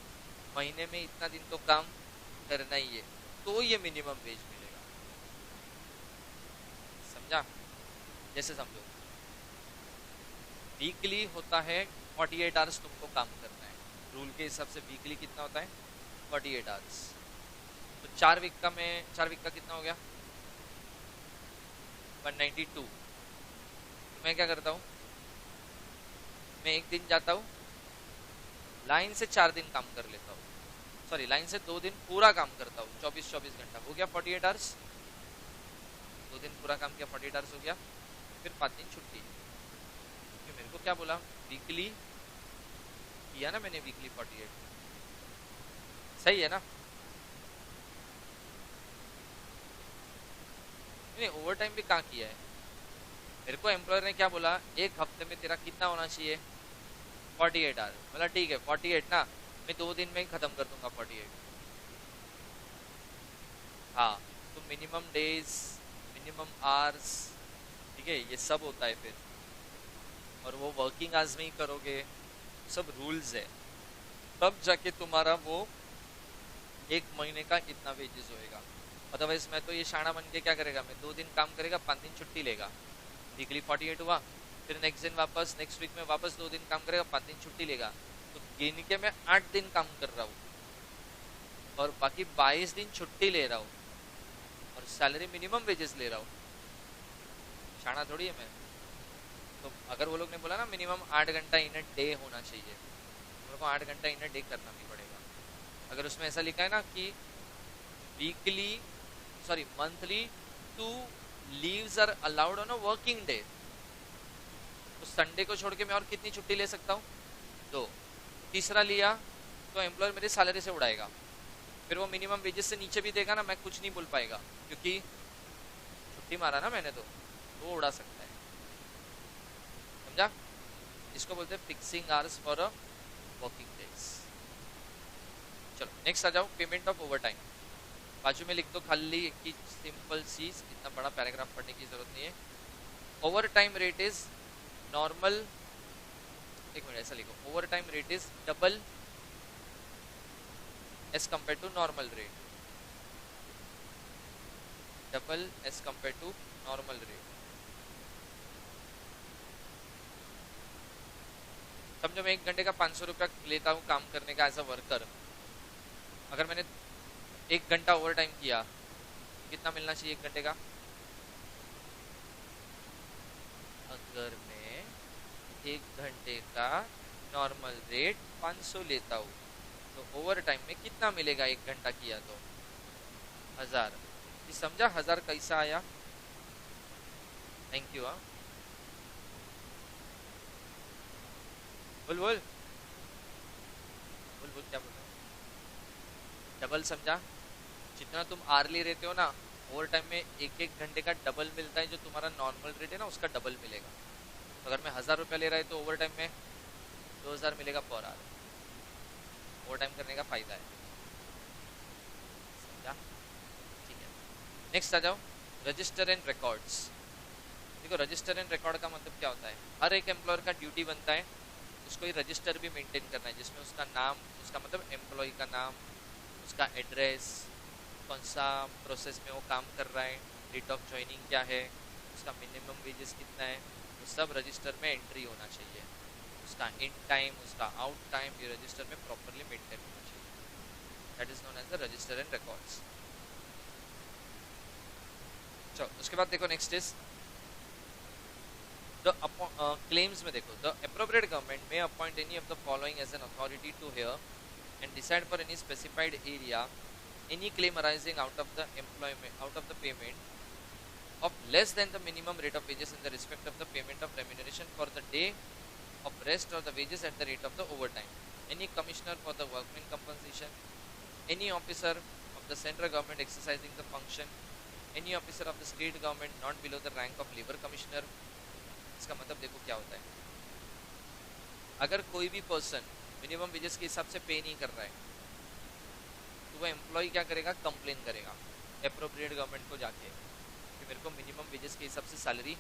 महीने में इतना दिन तो काम करना ही है, तो ये मिनिमम वेज मिलेगा। समझा? जैसे समझो, वीकली होता है 48 आवर्स तुमको काम करना है, रूल के हिसाब से वीकली कितना होता है 48 आवर्स। तो 4 वीक का कितना हो गया 192। तो मैं क्या करता हूँ, मैं एक दिन जाता हूँ, लाइन से 4 दिन काम कर लेता हूँ, सॉरी लाइन से 2 दिन पूरा काम करता हूँ, 24 घंटा हो गया 48 आवर्स। 2 दिन पूरा काम किया 48 आवर्स हो गया, फिर 5 दिन छुट्टी। फिर मेरे को क्या बोला, वीकली किया ना मैंने, वीकली 48, सही है ना? नहीं, ओवर टाइम भी कहाँ किया है, मेरे को एम्प्लॉयर ने क्या बोला, एक हफ्ते में तेरा कितना होना चाहिए 48 आवर। मतलब ठीक है 48 ना, मैं 2 दिन में ही खत्म कर दूंगा 48। हाँ, तो मिनिमम डेज, मिनिमम आवर्स, ठीक है, ये सब होता है फिर, और वो वर्किंग आवर्स में ही करोगे, सब रूल्स है, तब जाके तुम्हारा वो एक महीने का इतना वेजेस होएगा। अदरवाइज मैं तो ये शाना बन के क्या करेगा, मैं 2 दिन काम करेगा 5 दिन छुट्टी लेगा, वीकली 48 हुआ, फिर नेक्स्ट दिन वापस, नेक्स्ट वीक में वापस 2 दिन काम करेगा 5 दिन छुट्टी लेगा, तो गिन के मैं 8 दिन काम कर रहा हूँ और बाकी 22 दिन छुट्टी ले रहा हूँ और सैलरी मिनिमम वेजेस ले रहा हूँ। शाना थोड़ी है मैं। तो अगर वो लोग ने बोला ना मिनिमम 8 घंटा इन अ डे होना चाहिए, मेरे को 8 घंटा इन अ डे करना भी पड़ेगा। अगर उसमें ऐसा लिखा है ना कि weekly, sorry monthly 2 leaves are allowed on a working day, तो संडे को छोड़ के मैं और कितनी छुट्टी ले सकता हूँ 2। तीसरा लिया तो एम्प्लॉयर मेरी सैलरी से उड़ाएगा, फिर वो मिनिमम वेजेस से नीचे भी देगा ना, मैं कुछ नहीं बोल पाएगा क्योंकि छुट्टी मारा ना मैंने, तो वो उड़ा सकता है। समझा? इसको बोलते हैं fixing hours for a working days. चलो नेक्स्ट आ जाओ, पेमेंट ऑफ ओवर टाइम। बाजू में लिख दो खाली की सिंपल चीज, इतना बड़ा पैराग्राफ पढ़ने की जरूरत नहीं है। Overtime rate is normal, एक मिनट ऐसा लिखो, overtime rate is double as compare to normal rate, double as compare to normal rate. समझो मैं 1 घंटे का 500 रुपया लेता हूँ काम करने का एज अ वर्कर, अगर मैंने 1 घंटा ओवर टाइम किया कितना मिलना चाहिए 1 घंटे का? अगर मैं 1 घंटे का नॉर्मल रेट 500 लेता हूँ तो ओवर टाइम में कितना मिलेगा 1 घंटा किया तो 1000। ये समझा 1000 कैसा आया? Thank you. हाँ बोल बोल बोल बोल, क्या बोल रहा है? डबल समझा? जितना तुम आर्ली रहते हो ना, ओवर टाइम में 1-1 घंटे का डबल मिलता है, जो तुम्हारा नॉर्मल रेट है ना उसका डबल मिलेगा। तो अगर मैं 1000 रुपया ले रहा है तो ओवर टाइम में 2000 मिलेगा पर आवर। ओवर टाइम करने का फायदा है, समझा? ठीक है, नेक्स्ट आ जाओ, रजिस्टर एंड रिकॉर्ड्स। देखो रजिस्टर एंड रिकॉर्ड का मतलब क्या होता है, हर एक एम्प्लॉयर का ड्यूटी बनता है उसको ये रजिस्टर भी मेंटेन करना है, जिसमें उसका नाम, उसका मतलब एम्प्लॉय का नाम, उसका एड्रेस, कौन सा प्रोसेस में वो काम कर रहा है, डेट ऑफ ज्वाइनिंग क्या है, उसका मिनिमम वेजेस कितना है, वो सब रजिस्टर में एंट्री होना चाहिए, उसका इन टाइम, उसका आउट टाइम, ये रजिस्टर में प्रॉपरली मेंटेन होना चाहिए। That is known as the register and records. चलो उसके बाद देखो नेक्स्ट इज द क्लेम्स में देखो, the appropriate government may appoint any of the following as an authority to hear and decide for any specified area any claim arising out of the payment of less than the minimum rate of wages in the respect of the payment of remuneration for the day of rest or the wages at the rate of the overtime. Any commissioner for the workman compensation, any officer of the central government exercising the function, any officer of the state government not below the rank of labor commissioner. इसका मतलब देखो क्या होता है, अगर कोई भी person minimum wages के हिसाब से पे नहीं कर रहा है तो वो एम्प्लॉय क्या करेगा, कंप्लेन करेगा एप्रोप्रिएट गवर्नमेंट को जाके कि मेरे को मिनिमम वेजेस के हिसाब से सैलरी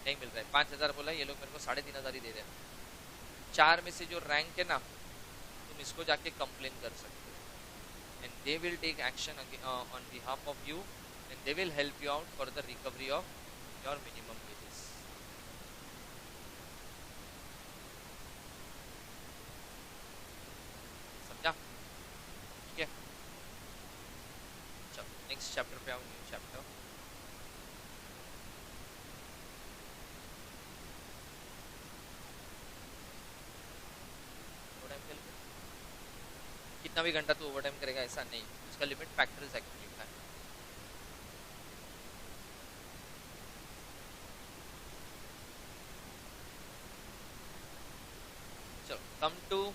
नहीं मिल रहा है। 5,000 बोला, ये लोग मेरे को 3,500 ही दे रहे हैं। 4 में से जो रैंक है ना, तुम इसको जाके कंप्लेन कर सकते हो and they will take action on behalf of you and they will help you out for the recovery of your minimum wages. समझा? ठीक है, नेक्स्ट चैप्टर पे आओ, न्यू चैप्टर। कितना भी घंटा तू ओवरटाइम करेगा ऐसा नहीं, उसका लिमिट फैक्टर इज एक्चुअली लिखा है। चलो कम टू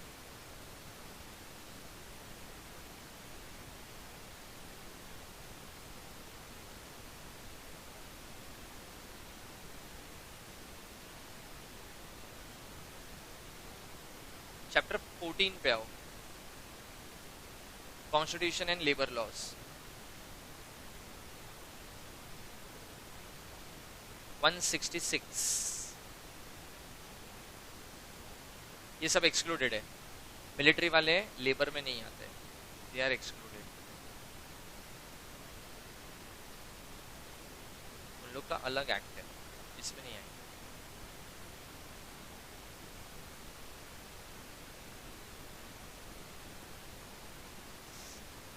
चैप्टर 14 पे आओ, कॉन्स्टिट्यूशन एंड लेबर लॉज। 166 ये सब एक्सक्लूडेड है, मिलिट्री वाले लेबर में नहीं आते, दे आर एक्सक्लूडेड, उन लोग का अलग एक्ट है, इसमें नहीं आएंगे।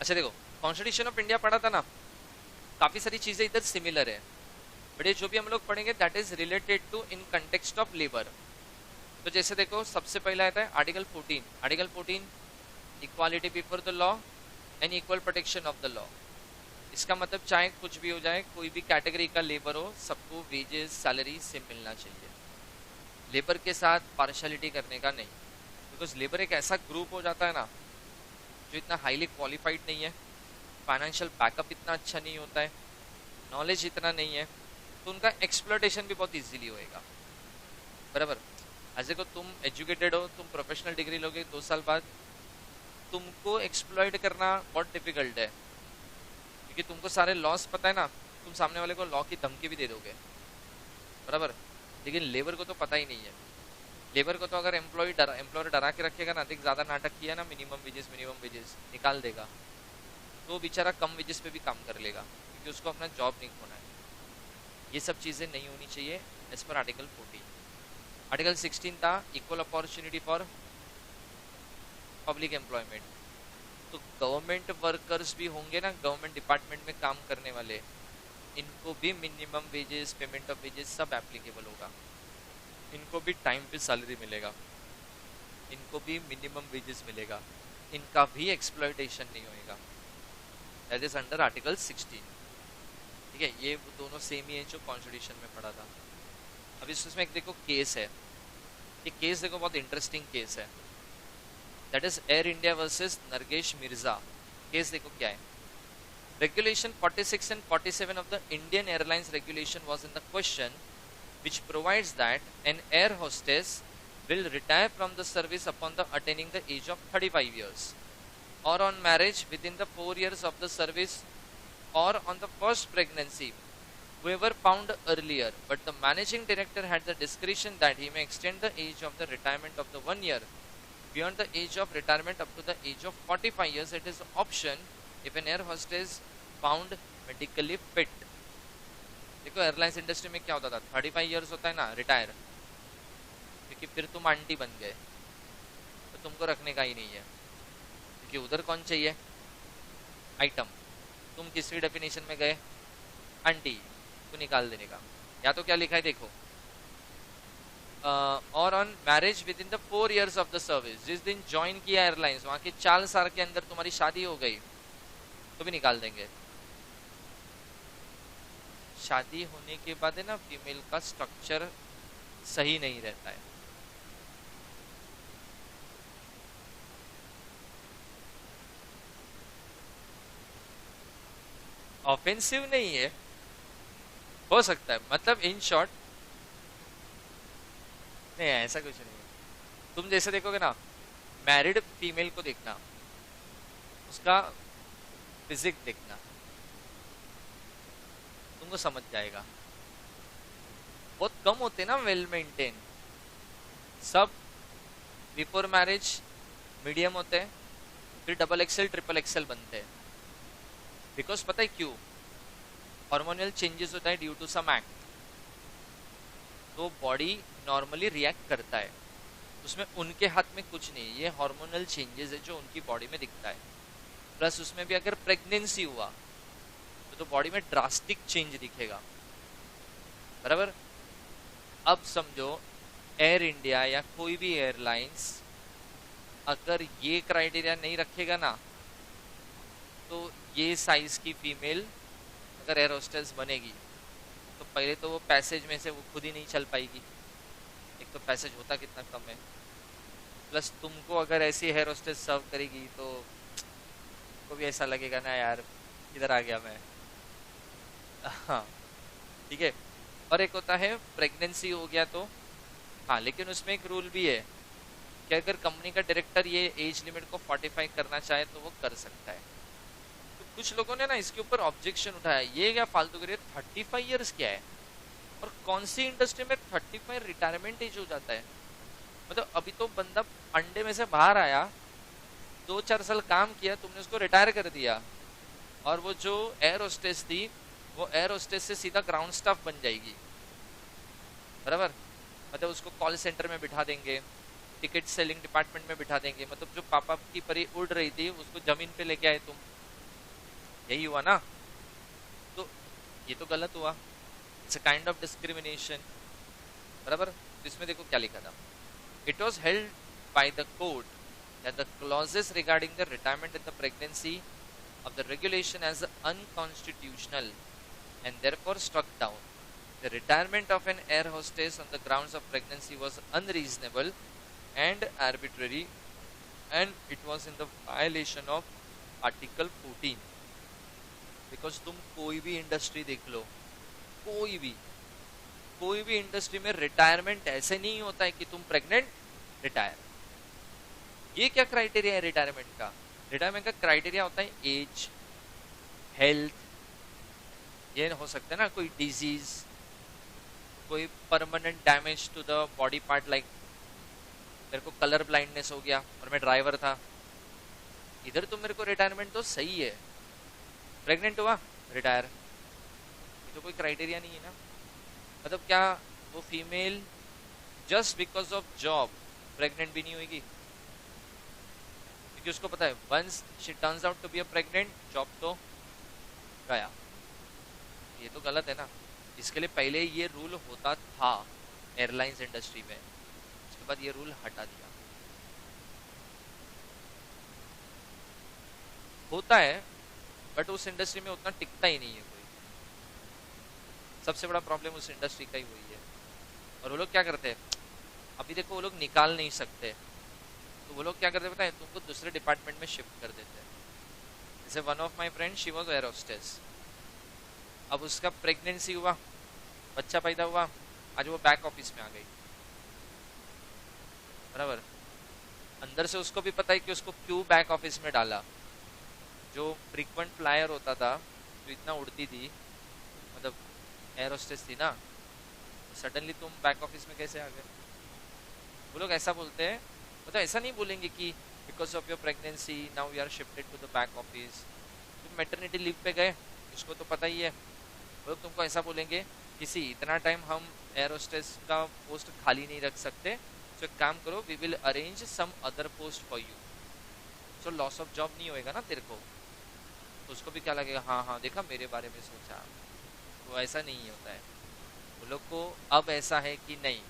अच्छा देखो, कॉन्स्टिट्यूशन ऑफ इंडिया पढ़ा था ना, काफी सारी चीजें इधर सिमिलर है, बट ये जो भी हम लोग पढ़ेंगे that is related to in context of labour. तो जैसे देखो सबसे पहला आता है article 14। Article 14 equality before the law and equal protection of the law. इसका मतलब चाहे कुछ भी हो जाए, कोई भी कैटेगरी का लेबर हो, सबको वेजेस सैलरी से मिलना चाहिए। लेबर के साथ पार्शलिटी करने का नहीं, बिकॉज लेबर एक ऐसा ग्रुप हो जाता है ना जो इतना हाईली क्वालिफाइड नहीं है, फाइनेंशियल बैकअप इतना अच्छा नहीं होता है, नॉलेज इतना नहीं है, तो उनका एक्सप्लॉयटेशन भी बहुत इजीली होएगा। बराबर, ऐसे को तुम एजुकेटेड हो, तुम प्रोफेशनल डिग्री लोगे 2 साल बाद, तुमको एक्सप्लॉइट करना बहुत डिफिकल्ट है, क्योंकि तुमको सारे लॉस पता है ना, तुम सामने वाले को लॉ की धमकी भी दे दोगे। बराबर, लेकिन लेबर को तो पता ही नहीं है। लेबर को तो अगर एम्प्लॉयर डरा के रखेगा ना, अधिक ज्यादा नाटक किया ना, मिनिमम वेजेस निकाल देगा, तो बेचारा कम वेजेस पे भी काम कर लेगा, क्योंकि उसको अपना जॉब नहीं खोना है। ये सब चीजें नहीं होनी चाहिए एज पर आर्टिकल 14। आर्टिकल 16 था equal opportunity for public employment. तो गवर्नमेंट वर्कर्स भी होंगे ना, गवर्नमेंट डिपार्टमेंट में काम करने वाले, इनको भी minimum wages, payment of wages सब एप्लीकेबल होगा, इनको भी टाइम पे सैलरी मिलेगा, इनको भी मिनिमम वेजेस मिलेगा, इनका भी एक्सप्लॉयटेशन नहीं होएगा। That is under article 16। ठीक है, ये दोनों सेम ही है जो कॉन्स्टिट्यूशन में पढ़ा था। अब इसमें एक देखो केस है, ये केस देखो बहुत इंटरेस्टिंग केस है, that is Air India versus Nargesh Mirza. Case देखो क्या है, regulation 46 and 47 of the Indian Airlines regulation was in the question, which provides that an air hostess will retire from the service upon the attaining the age of 35 years or on marriage within the 4 years of the service or on the first pregnancy, whoever found earlier, but the managing director had the discretion that he may extend the age of the retirement of the 1 year beyond the age of retirement up to the age of 45 years at his option if an air hostess found medically fit. देखो airlines industry में क्या होता था, 35 years होता है ना retire, क्योंकि फिर तुम आंटी बन गए तो तुमको रखने का ही नहीं है, क्योंकि उधर कौन चाहिए, आइटम। तुम किसकी डेफिनेशन में गए, आंटी को निकाल देने का। या तो क्या लिखा है देखो, और on marriage with in the 4 years of the service, जिस दिन ज्वाइन किया एयरलाइंस वहां के 4 साल के अंदर तुम्हारी शादी हो गई तो भी निकाल देंगे। शादी होने के बाद है ना फीमेल का स्ट्रक्चर सही नहीं रहता है। ऑफेंसिव नहीं है, हो सकता है, मतलब इन शॉर्ट नहीं ऐसा कुछ नहीं है। तुम जैसे देखोगे ना, मैरिड फीमेल को देखना, उसका फिजिक देखना, तुमको समझ जाएगा। बहुत कम होते ना वेल मेंटेन, सब बिफोर मैरिज मीडियम होते हैं, फिर डबल एक्सेल ट्रिपल एक्सेल बनते हैं। बिकॉज पता है क्यों, हार्मोनल चेंजेस होता है ड्यू टू सम एक्ट, तो बॉडी नॉर्मली रिएक्ट करता है, उसमें उनके हाथ में कुछ नहीं, ये हार्मोनल चेंजेस है जो उनकी बॉडी में दिखता है। प्लस उसमें भी अगर प्रेगनेंसी हुआ तो बॉडी में ड्रास्टिक चेंज दिखेगा, बराबर। अब समझो एयर इंडिया या कोई भी एयरलाइंस अगर ये क्राइटेरिया नहीं रखेगा ना, तो ये साइज की फीमेल अगर एयर होस्टेस बनेगी तो पहले तो वो पैसेज में से वो खुद ही नहीं चल पाएगी, एक तो पैसेज होता कितना कम है, प्लस तुमको अगर ऐसी एयर होस्टेस सर्व करेगी तो को भी ऐसा लगेगा ना यार इधर आ गया मैं। हाँ ठीक है। और एक होता है प्रेगनेंसी हो गया तो, हाँ लेकिन उसमें एक रूल भी है कि अगर कंपनी का डायरेक्टर ये एज लिमिट को 45 करना चाहे तो वो कर सकता है। तो कुछ लोगों ने ना इसके ऊपर ऑब्जेक्शन उठाया, ये क्या फालतू करिए, 35 ईयर्स क्या है, और कौन सी इंडस्ट्री में 35 रिटायरमेंट एज हो जाता है। मतलब अभी तो बंदा अंडे में से बाहर आया, 2-4 साल काम किया, तुमने उसको रिटायर कर दिया, और वो जो एयर होस्टेस थी वो एयर होस्टेस से सीधा ग्राउंड स्टाफ बन जाएगी, बराबर। मतलब उसको कॉल सेंटर में बिठा देंगे, टिकट सेलिंग डिपार्टमेंट में बिठा देंगे, मतलब जो पापा की परी उड़ रही थी उसको जमीन पे लेके आए तुम, यही हुआ ना। तो ये तो गलत हुआ, it's a kind of discrimination, बराबर। इसमें देखो क्या लिखा था, it was held by the court that the clauses regarding the retirement in the pregnancy of the regulation as unconstitutional and therefore struck down. The retirement of an air hostess on the grounds of pregnancy was unreasonable and arbitrary, and it was in the violation of Article 14. Because तुम कोई भी industry देख लो, कोई भी industry में retirement ऐसे नहीं होता है कि तुम प्रेग्नेंट रिटायर। ये क्या क्राइटेरिया है रिटायरमेंट का, रिटायरमेंट का क्राइटेरिया होता है एज, हेल्थ, ये हो सकता है ना कोई डिजीज, कोई permanent damage to the body part, like मेरे को कलर ब्लाइंडनेस हो गया और मैं ड्राइवर था, इधर तो मेरे को रिटायरमेंट तो सही है, प्रेग्नेंट हुआ रिटायर, ये तो कोई क्राइटेरिया नहीं है ना। मतलब क्या वो female just because of job pregnant भी नहीं होगी, क्योंकि उसको पता है once she turns out to be a pregnant, job तो गया। ये तो गलत है ना। इसके लिए पहले ये रूल होता था एयरलाइंस इंडस्ट्री में, उसके बाद ये रूल हटा दिया। होता है बट उस इंडस्ट्री में उतना टिकता ही नहीं है कोई, सबसे बड़ा प्रॉब्लम उस इंडस्ट्री का ही वही है। और वो लोग क्या करते हैं, अभी देखो वो लोग निकाल नहीं सकते, तो वो लोग क्या करते पता है, तुमको दूसरे डिपार्टमेंट में शिफ्ट कर देते हैं। जैसे one of my friend, she was air hostess, अब उसका प्रेगनेंसी हुआ, बच्चा पैदा हुआ, आज वो बैक ऑफिस में आ गई, बराबर। अंदर से उसको भी पता है कि उसको क्यों बैक ऑफिस में डाला, जो फ्रीक्वेंट फ्लायर होता था, जो इतना उड़ती थी, मतलब एयर होस्टेस थी ना, सडनली तुम बैक ऑफिस में कैसे आ गए। वो लोग ऐसा बोलते हैं, मतलब ऐसा नहीं बोलेंगे कि because of your pregnancy now we are shifted to the back office. तुम मैटरनिटी लीव पे गए, इसको तो पता ही है, वो लोग तुमको ऐसा बोलेंगे किसी इतना टाइम हम एयर होस्टेस का पोस्ट खाली नहीं रख सकते, तो एक काम करो, we will arrange some other post for you, so loss of job नहीं होएगा ना तेरे को। तो उसको भी क्या लगेगा, हाँ हाँ देखा मेरे बारे में सोचा। तो ऐसा नहीं होता है। वो लोग को अब ऐसा है कि नहीं,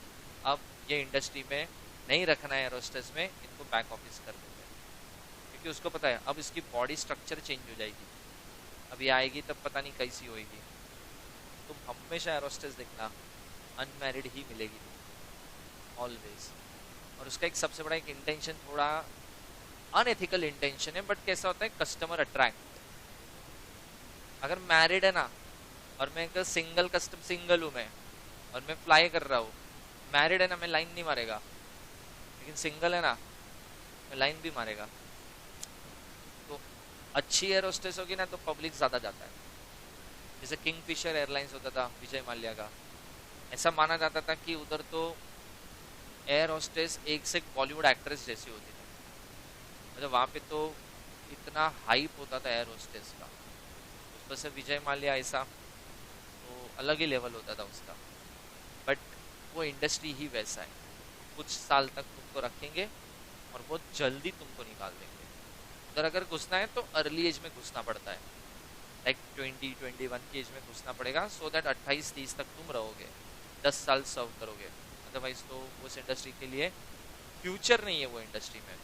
अब ये इंडस्ट्री में नहीं रखना है एयर होस्टेस में, इनको बैक ऑफिस कर देते हैं, क्योंकि उसको पता है अब इसकी बॉडी स्ट्रक्चर चेंज हो जाएगी, अभी आएगी तब पता नहीं कैसी होएगी। तुम हमेशा एयर होस्टेस देखना अनमैरिड ही मिलेगी ऑलवेज। और उसका एक सबसे बड़ा एक इंटेंशन थोड़ा अनएथिकल इंटेंशन है, बट कैसा होता है, कस्टमर अट्रैक्ट। अगर मैरिड है ना, और मैं एक सिंगल हूँ मैं, और मैं फ्लाई कर रहा हूँ, मैरिड है ना मैं लाइन नहीं मारेगा, लेकिन सिंगल है ना मैं लाइन भी मारेगा। तो अच्छी एयर होस्टेस होगी ना तो पब्लिक ज़्यादा जाता है। जैसे किंगफिशर एयरलाइंस होता था विजय माल्या का, ऐसा माना जाता था कि उधर तो एयर होस्टेस एक से एक बॉलीवुड एक्ट्रेस जैसी होती थी, मतलब वहाँ पे तो इतना हाइप होता था एयर होस्टेस का। उसपर से विजय माल्या ऐसा, तो अलग ही लेवल होता था उसका। बट वो इंडस्ट्री ही वैसा है, कुछ साल तक तुमको रखेंगे और बहुत जल्दी तुमको निकाल देंगे। उधर अगर घुसना है तो अर्ली एज में घुसना पड़ता है, लाइक 20-21 की एज में घुसना पड़ेगा, सो दैट 28-30 तक तुम रहोगे, 10 साल सर्व करोगे। अदरवाइज तो उस इंडस्ट्री के लिए फ्यूचर नहीं है वो इंडस्ट्री में।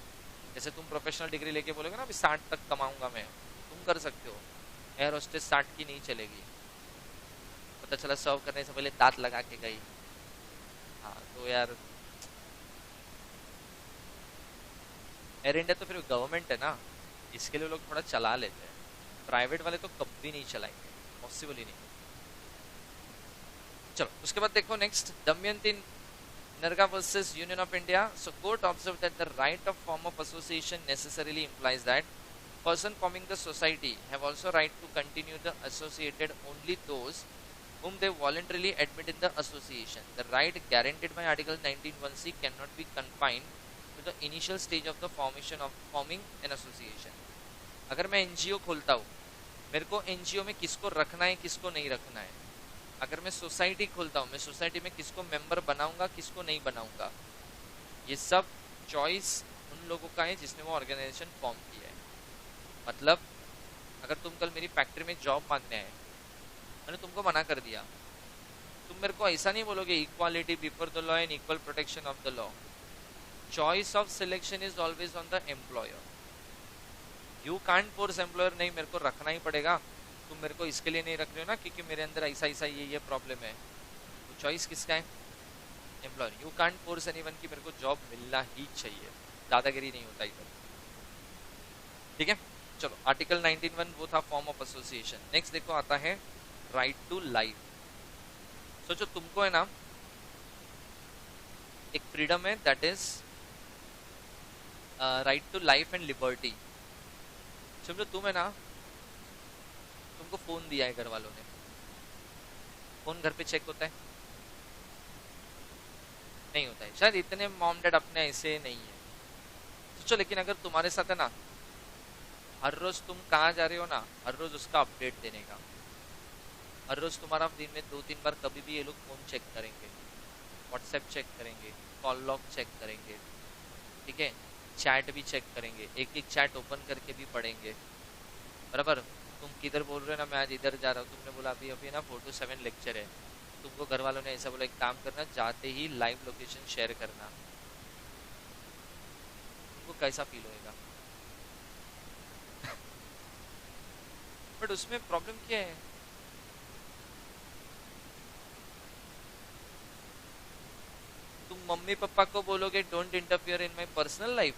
जैसे तुम प्रोफेशनल डिग्री लेके बोलोगे ना अभी 60 तक कमाऊंगा मैं, तुम कर सकते हो, एयर होस्टेस 60 की नहीं चलेगी। पता चला सर्व करने से पहले दांत लगा के गई, हाँ तो यार एयर इंडिया तो फिर गवर्नमेंट है ना, इसके लिए लोग थोड़ा चला लेते हैं, प्राइवेट वाले तो कभी नहीं चलाएंगे, पॉसिबल ही नहीं। चलो उसके बाद देखो next, Damayanti Narga versus Union of India. So court observed that the right of form of association necessarily implies that person forming the society have also right to continue the associated only those whom they voluntarily admit in the association. The right guaranteed by Article 19(1)(c) cannot be confined to the initial stage of the forming an association. अगर मैं NGO खोलता हूँ, मेरे को NGO में किसको रखना है किसको नहीं रखना है। अगर मैं सोसाइटी खोलता हूँ, मैं सोसाइटी में किसको मेंबर बनाऊंगा किसको नहीं बनाऊंगा, ये सब चॉइस उन लोगों का है जिसने वो ऑर्गेनाइजेशन फॉर्म किया है। मतलब अगर तुम कल मेरी फैक्ट्री में जॉब मांगने आए, मैंने तुमको मना कर दिया, तुम मेरे को ऐसा नहीं बोलोगे equality before the law and equal protection of the law. Choice of selection is always on the employer. You can't force employer, नहीं मेरे को रखना ही पड़ेगा, तुम मेरे को इसके लिए नहीं रख रहे हो ना क्योंकि मेरे अंदर ऐसा ऐसा ये प्रॉब्लम है। तो चॉइस किसका है, employer. You can't force anyone कि मेरे को जॉब मिलना ही चाहिए, दादागिरी नहीं होता इधर, ठीक है। चलो आर्टिकल 19(1) वो था फॉर्म ऑफ एसोसिएशन। नेक्स्ट देखो आता है राइट टू लाइफ। सोचो तुमको है ना एक फ्रीडम है, that is right to life and liberty. समझो तुम है ना, तुमको फोन दिया है घर वालों ने, फोन घर पे चेक होता है नहीं होता है, शायद इतने मॉम डैड अपने ऐसे नहीं है। सोचो लेकिन अगर तुम्हारे साथ है ना, हर रोज तुम कहाँ जा रहे हो ना, हर रोज उसका अपडेट देने का, हर रोज तुम्हारा दिन में 2-3 बार कभी भी ये लोग फोन चेक करेंगे, व्हाट्सएप चेक करेंगे, कॉल लॉग चेक करेंगे, ठीक है, चैट भी चेक करेंगे, एक एक चैट ओपन करके भी पढ़ेंगे, बराबर। तुम किधर बोल रहे हो ना, मैं आज इधर जा रहा हूँ, तुमने बोला अभी अभी ना 4 to 7 लेक्चर है, तुमको घर वालों ने ऐसा बोला एक काम करना, जाते ही लाइव लोकेशन शेयर करना, तुमको कैसा फील होएगा? बट उसमें प्रॉब्लम क्या है, तुम मम्मी पापा को बोलोगे don't interfere in my personal life,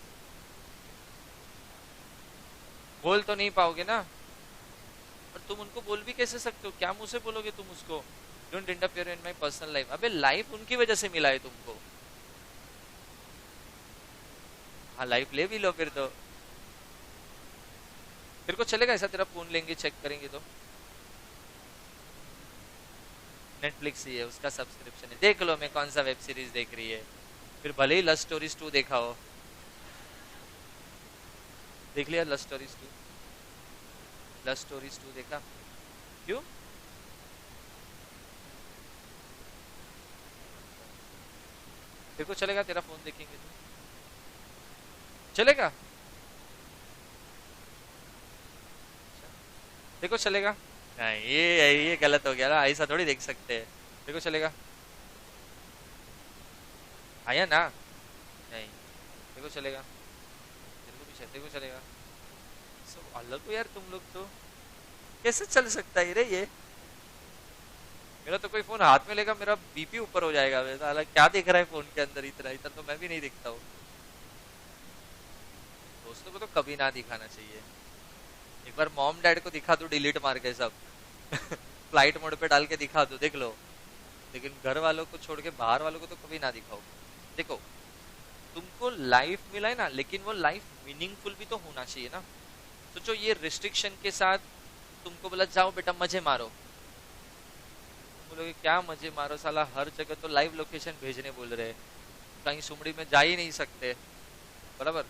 बोल तो नहीं पाओगे ना। और तुम उनको बोल भी कैसे सकते हो, क्या मुंह से बोलोगे तुम उसको don't interfere in my personal life? अबे लाइफ उनकी वजह से मिला है तुमको, हाँ लाइफ ले भी लो फिर तो। फिर को चलेगा ऐसा, तेरा फोन लेंगे चेक करेंगे तो? नेटफ्लिक्स ही है, उसका सब्सक्रिप्शन है, देख लो मैं कौन सा वेब सीरीज देख रही है, फिर भले ही लव स्टोरीज 2 देखा हो, देख लिया लव स्टोरीज 2 देखा? क्यों? देखो चलेगा, तेरा फोन देखेंगे तो चलेगा। देखो चलेगा। नहीं, ये गलत हो गया ना, ऐसा थोड़ी देख सकते हैं। देखो चलेगा, आया ना। नहीं, देखो चलेगा, तेरे को भी देखो चलेगा। सब अलग हो यार तुम लोग तो, कैसे चल सकता है रे ये। मेरा तो कोई फोन हाथ में लेगा मेरा बीपी ऊपर हो जाएगा, वैसा अलग क्या दिख रहा है फोन के अंदर, इतना इतना तो मैं भी नहीं दिखता हूँ। दोस्तों को तो कभी ना दिखाना चाहिए। एक बार मॉम डैड को दिखा दो डिलीट मार के सब फ्लाइट मोड पे डाल के दिखा दो, देख लो। लेकिन घर वालों को छोड़ के बाहर वालों को तो कभी ना दिखाओ। देखो, तुमको लाइफ मिला है ना, लेकिन वो लाइफ मीनिंगफुल भी तो होना चाहिए ना। तो जो ये रिस्ट्रिक्शन के साथ तुमको बोला जाओ बेटा मजे मारो, तुम बोलोगे क्या मजे मारो, साला हर जगह तो लाइव लोकेशन भेजने बोल रहे हैं, कहीं सुमड़ी में जा ही नहीं सकते, बराबर।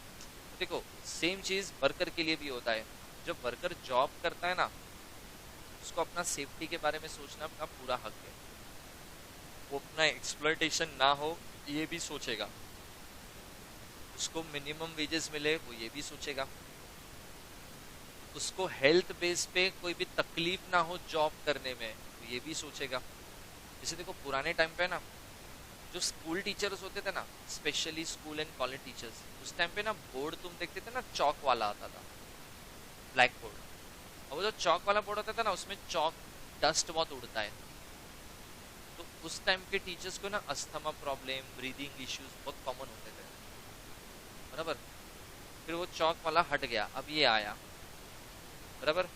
देखो सेम चीज वर्कर के लिए भी होता है। जब वर्कर जॉब करता है ना, उसको अपना सेफ्टी के बारे में सोचना अपना पूरा हक है। वो अपना एक्सप्लॉयटेशन ना हो ये भी सोचेगा, उसको मिनिमम वेजेस मिले वो ये भी सोचेगा, उसको हेल्थ बेस पे कोई भी तकलीफ ना हो जॉब करने में तो ये भी सोचेगा। जैसे देखो पुराने टाइम पे ना जो स्कूल टीचर्स होते थे ना, specially school and college teachers, उस टाइम पे ना बोर्ड तुम देखते थे ना चौक वाला आता था, ब्लैक बोर्ड। और वो जो चौक वाला बोर्ड होता था ना, उसमें चौक डस्ट बहुत उड़ता है, तो उस टाइम के टीचर्स को ना अस्थमा प्रॉब्लम, ब्रीदिंग इश्यूज बहुत कॉमन होते थे, बराबर। फिर वो चौक वाला हट गया, अब ये आया, बराबर।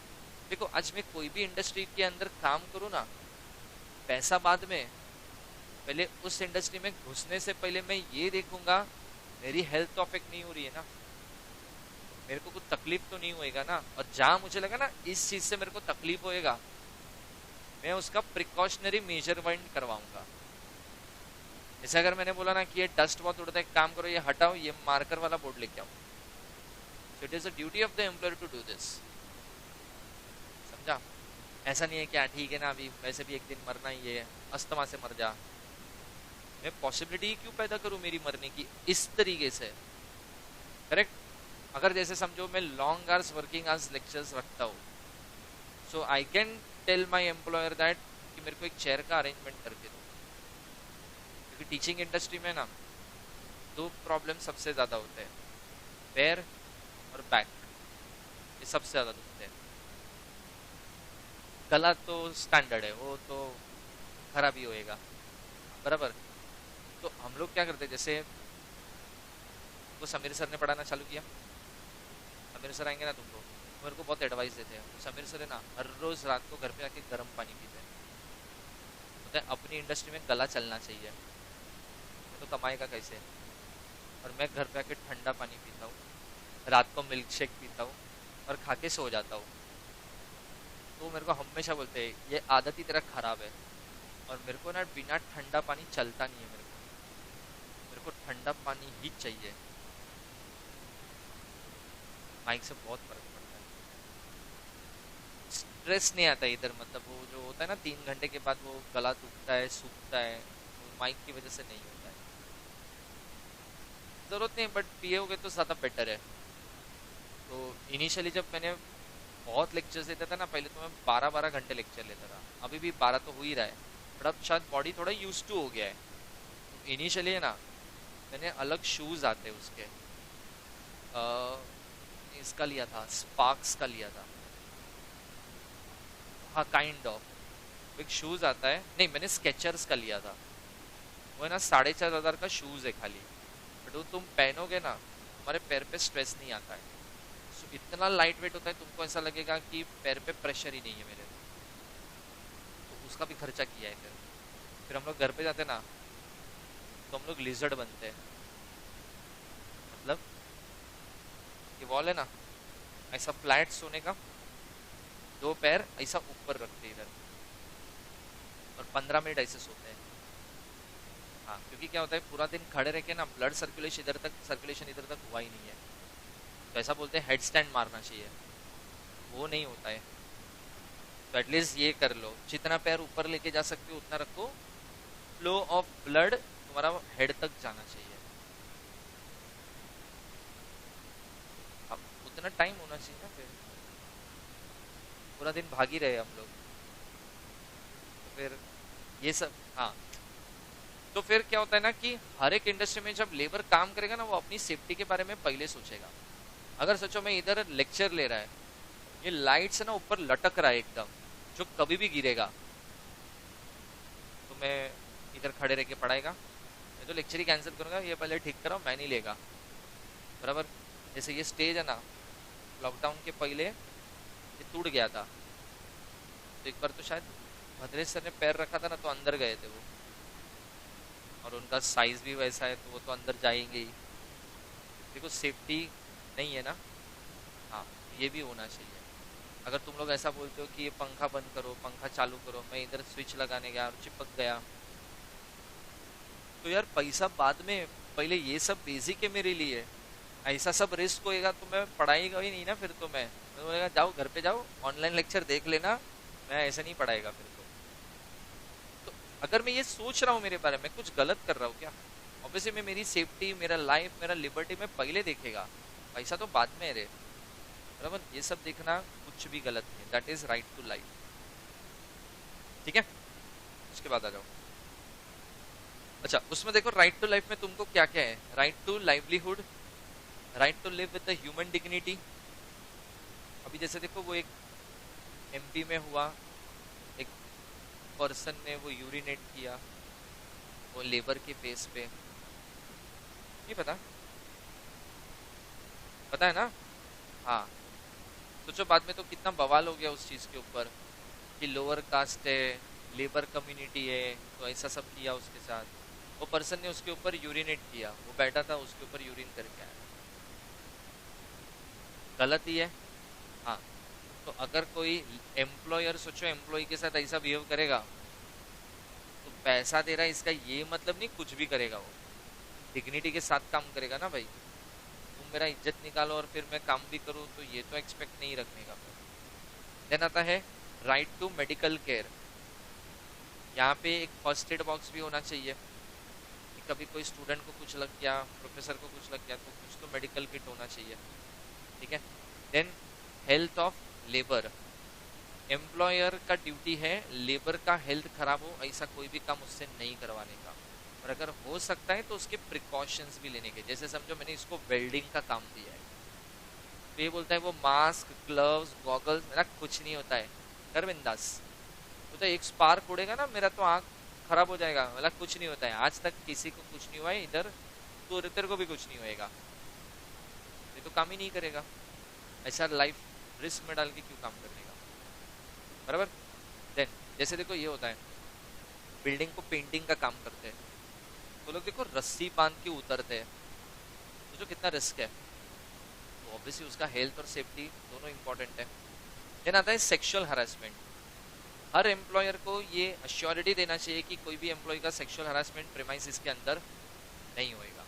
देखो आज मैं कोई भी इंडस्ट्री के अंदर काम करूँ ना, पैसा बाद में, पहले उस इंडस्ट्री में घुसने से पहले मैं ये देखूंगा मेरी हेल्थ तो अफेक्ट नहीं हो रही है ना, मेरे को कुछ तकलीफ तो नहीं होएगा ना। और जहां मुझे लगा ना इस चीज से मेरे को तकलीफ होएगा, मैं उसका प्रिकॉशनरी मेजरमेंट करवाऊंगा। जैसे अगर मैंने बोला ना कि ये डस्ट बहुत उड़ता है, काम करो ये हटाओ, ये मार्कर वाला बोर्ड लेके आओ, so it is the duty of the employer to do this, समझा। ऐसा नहीं है कि ठीक है ना अभी वैसे भी एक दिन मरना ही है, अस्थमा से मर जा, मैं पॉसिबिलिटी क्यों पैदा करूं मेरी मरने की इस तरीके से, करेक्ट। अगर जैसे समझो मैं long hours working hours lectures रखता हूँ, so I can tell my employer that कि मेरे को एक चेयर का अरेंजमेंट करके दो, क्योंकि टीचिंग इंडस्ट्री में ना दो प्रॉब्लम सबसे ज्यादा होते हैं, पैर और बैक, ये सबसे ज्यादा दुखते हैं। गला तो स्टैंडर्ड है, वो तो खराब ही होएगा, बराबर। तो हम लोग क्या करते हैं, जैसे वो समीर सर ने पढ़ाना चालू किया, समीर सर आएंगे ना तुमको, तो मेरे को बहुत एडवाइस देते हैं। समीर सर है ना हर रोज रात को घर पे आके गर्म पानी पीते हैं, बोलते हैं अपनी इंडस्ट्री में गला चलना चाहिए, तो कमाएगा कैसे। और मैं घर पे आके ठंडा पानी पीता हूँ, रात को मिल्क शेक पीता हूँ और खा के सो जाता हूँ। तो मेरे को हमेशा बोलते हैं ये आदत ही तेरा खराब है, और मेरे को ना बिना ठंडा पानी चलता नहीं है, मेरे को ठंडा पानी ही चाहिए। माइक से बहुत फर्क पड़ता है, स्ट्रेस नहीं आता इधर, मतलब वो जो होता है ना 3 घंटे के बाद वो गला दुखता है, सूखता है, वो माइक की वजह से नहीं होता है। जरूरत नहीं, बट पियोगे तो ज़्यादा बेटर है। तो इनिशियली जब मैंने बहुत लेक्चर्स देता था ना, पहले तो मैं 12-12 घंटे लेक्चर लेता था, अभी भी 12 तो हो ही रहा है, बट अब शायद बॉडी थोड़ा यूज टू हो गया है। तो इनिशियली है ना मैंने अलग शूज़ आते हैं उसके, इसका लिया था, स्पार्क्स का लिया था, हाँ काइंड ऑफ एक शूज़ आता है, नहीं मैंने स्केचर्स का लिया था, वो है ना 4,500 का शूज़ है खाली, बट वो तुम पहनोगे ना तुम्हारे पैर पे स्ट्रेस नहीं आता है, सो इतना लाइट वेट होता है, तुमको ऐसा लगेगा कि पैर पे प्रेशर ही नहीं है मेरे, तो उसका भी खर्चा किया है। फिर हम लोग घर पे जाते ना तो हम लोग लिजर्ड बनते हैं, मतलब ये वॉल है ना ऐसा फ्लैट सोने का, 2 पैर ऐसा ऊपर रखते इधर और 15 मिनट ऐसे सोते हैं। हाँ क्योंकि क्या होता है पूरा दिन खड़े रह के ना ब्लड सर्कुलेशन इधर तक हुआ ही नहीं है, तो ऐसा बोलते हैं हेड स्टैंड मारना चाहिए, वो नहीं होता है। तो एटलीस्ट ये कर लो, जितना पैर ऊपर लेके जा सकते हो उतना रखो, फ्लो ऑफ ब्लड तुम्हारा हेड तक जाना चाहिए। अब उतना टाइम होना चाहिए ना, फिर पूरा दिन भाग ही रहे हम लोग, तो फिर ये सब। हाँ, तो फिर क्या होता है ना कि हर एक इंडस्ट्री में जब लेबर काम करेगा ना, वो अपनी सेफ्टी के बारे में पहले सोचेगा। अगर सोचो मैं इधर लेक्चर ले रहा है, ये लाइट्स है ना ऊपर लटक रहा है एकदम, जो कभी भी गिरेगा, तो मैं इधर खड़े रह के पढ़ाएगा? मैं तो लेक्चर ही कैंसिल करूंगा, ये पहले ठीक कराओ, मैं नहीं लेगा, बराबर। जैसे ये स्टेज है ना, लॉकडाउन के पहले ये टूट गया था, तो एक बार तो शायद भद्रेश सर ने पैर रखा था ना, तो अंदर गए थे वो, और उनका साइज भी वैसा है, तो वो तो अंदर जाएंगे ही। देखो सेफ्टी नहीं है ना। हाँ, ये भी होना चाहिए। अगर तुम लोग ऐसा बोलते हो कि ये पंखा बंद करो, पंखा चालू करो, मैं इधर स्विच लगाने गया और चिपक गया, तो यार पैसा बाद में, पहले ये सब बेसिक है मेरे लिए। ऐसा सब रिस्क होएगा तो मैं पढ़ाएगा ही नहीं ना, फिर तो मैं बोलेगा जाओ घर पे जाओ ऑनलाइन लेक्चर देख लेना, मैं ऐसा नहीं पढ़ाएगा फिर तो अगर मैं ये सोच रहा हूँ मेरे बारे में, कुछ गलत कर रहा हूँ क्या? ऑब्वियसली मैं मेरी सेफ्टी, मेरा लाइफ, मेरा लिबर्टी में पहले देखेगा, पैसा तो बाद में रे, बराबर। ये सब देखना कुछ भी गलत नहीं, that is right to life. ठीक है, उसके बाद आ जाओ। अच्छा, उसमें देखो राइट टू लाइफ में तुमको क्या क्या है। Right to livelihood, right to live with the human dignity. अभी जैसे देखो वो एक एमपी में हुआ, एक पर्सन ने वो यूरिनेट किया, वो लेबर के बेस पे, नहीं पता? पता है ना? हाँ, सोचो बाद में तो कितना बवाल हो गया उस चीज के ऊपर, कि लोअर कास्ट है, लेबर कम्युनिटी है, तो ऐसा सब किया उसके साथ। वो पर्सन ने उसके ऊपर यूरिनेट किया, वो बैठा था उसके ऊपर यूरिन करके आया, गलत ही है। हाँ, तो अगर कोई एम्प्लॉयर, सोचो एम्प्लॉय के साथ ऐसा बिहेव करेगा, तो पैसा दे रहा है इसका ये मतलब नहीं कुछ भी करेगा वो, डिग्निटी के साथ काम करेगा ना भाई। तुम मेरा इज्जत निकालो और फिर मैं काम भी करूँ, तो ये तो एक्सपेक्ट नहीं रखने का। देन आता है राइट टू मेडिकल केयर। यहाँ पे एक फर्स्ट एड बॉक्स भी होना चाहिए, कि कभी कोई स्टूडेंट को कुछ लग गया, प्रोफेसर को कुछ लग गया, तो कुछ तो मेडिकल किट होना चाहिए। ठीक है। Then health of labour, employer का ड्यूटी है लेबर का हेल्थ खराब हो ऐसा कोई भी काम उससे नहीं करवाने का, और अगर हो सकता है तो उसके प्रिकॉशंस भी लेने के। जैसे समझो मैंने इसको वेल्डिंग का काम दिया है, तो ये बोलता है वो मास्क, ग्लव्स, गॉगल्स, मेरा कुछ नहीं होता है, कर बिंदास। तो एक स्पार्क उड़ेगा ना, मेरा तो आँख खराब हो जाएगा, मतलब कुछ नहीं होता है, आज तक किसी को कुछ नहीं हुआ है इधर, तो तेरे को भी कुछ नहीं होएगा, ये तो काम ही नहीं करेगा। ऐसा लाइफ रिस्क में डाल के क्यों काम करने का, बराबर। देन जैसे देखो ये होता है, बिल्डिंग को पेंटिंग का काम करते हैं, तो लोग देखो रस्सी बांध के उतरते हैं, तो जो कितना रिस्क है, तो ऑब्वियसली उसका हेल्थ और सेफ्टी दोनों इंपॉर्टेंट है। देन आता है सेक्सुअल हरासमेंट। हर एम्प्लॉयर को ये अश्योरिटी देना चाहिए कि कोई भी एम्प्लॉय का सेक्सुअल हरासमेंट प्रीमाइसिस के अंदर नहीं होएगा।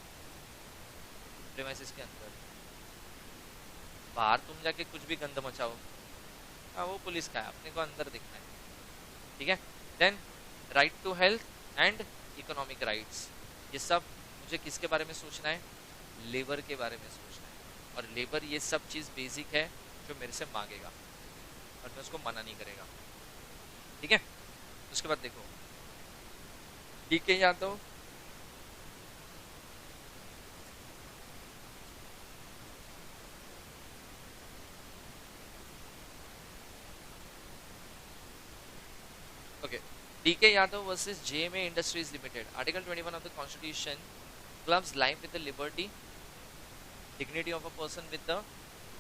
प्रीमाइसिस के अंदर, बाहर तुम जाके कुछ भी गंद मचाओ, हाँ वो पुलिस का है, अपने को अंदर दिखना है। ठीक है। Then right to health and economic rights, ये सब मुझे किसके बारे में सोचना है? लेबर के बारे में सोचना है, और लेबर ये सब चीज़ बेसिक है जो मेरे से मांगेगा, और मैं उसको मना नहीं करेगा। ठीक है। उसके बाद देखो ठीक है Yadav, okay, DK Yadav versus JMA Industries Limited. Article 21 of the Constitution clubs life with the liberty, dignity of a person with the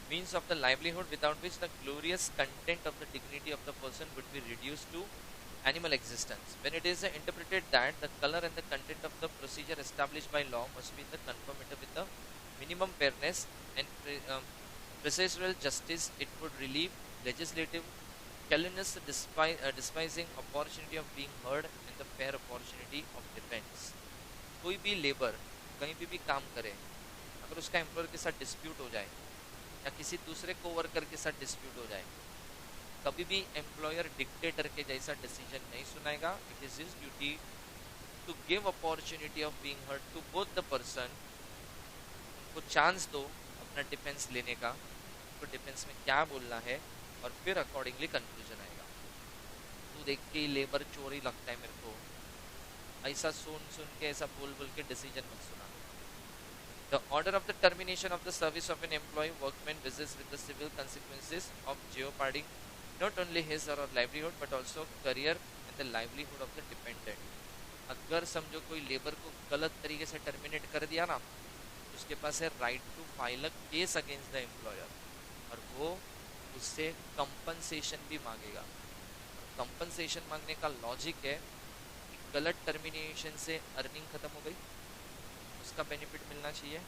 means of the livelihood, without which the glorious content of the dignity of the person would be reduced to animal existence. When it is interpreted that the color and the content of the procedure established by law must be in the conformity with the minimum fairness and procedural justice, it would relieve legislative callousness, despising opportunity of being heard and the fair opportunity of defense. कोई भी labour कहीं भी काम करे, अगर उसका employer के साथ डिस्प्यूट हो जाए या किसी दूसरे कोवर्कर के साथ डिस्प्यूट हो जाए, कभी भी एम्प्लॉयर डिक्टेटर के जैसा डिसीजन नहीं सुनाएगा। It is his duty to give opportunity of being heard to both the person, उनको चांस दो अपना डिफेंस लेने का, तो डिफेंस में क्या बोलना है, और फिर अकॉर्डिंगली कंक्लूजन आएगा। तू देख के लेबर चोर ही लगता है मेरे को, ऐसा सुन सुन के ऐसा बोल बोल के डिसीजन मत सुना। The order of the termination of the service of an employee workman visits with the civil consequences of jeoparding not only his or her livelihood but also career and the livelihood of the dependent। अगर समझो कोई labour को गलत तरीके से terminate कर दिया ना, तो उसके पास है right to file a case against the employer, और वो उससे कंपनसेशन भी मांगेगा। कंपनसेशन मांगने का लॉजिक है कि गलत टर्मिनेशन से अर्निंग खत्म हो गई, उसका बेनिफिट मिलना चाहिए,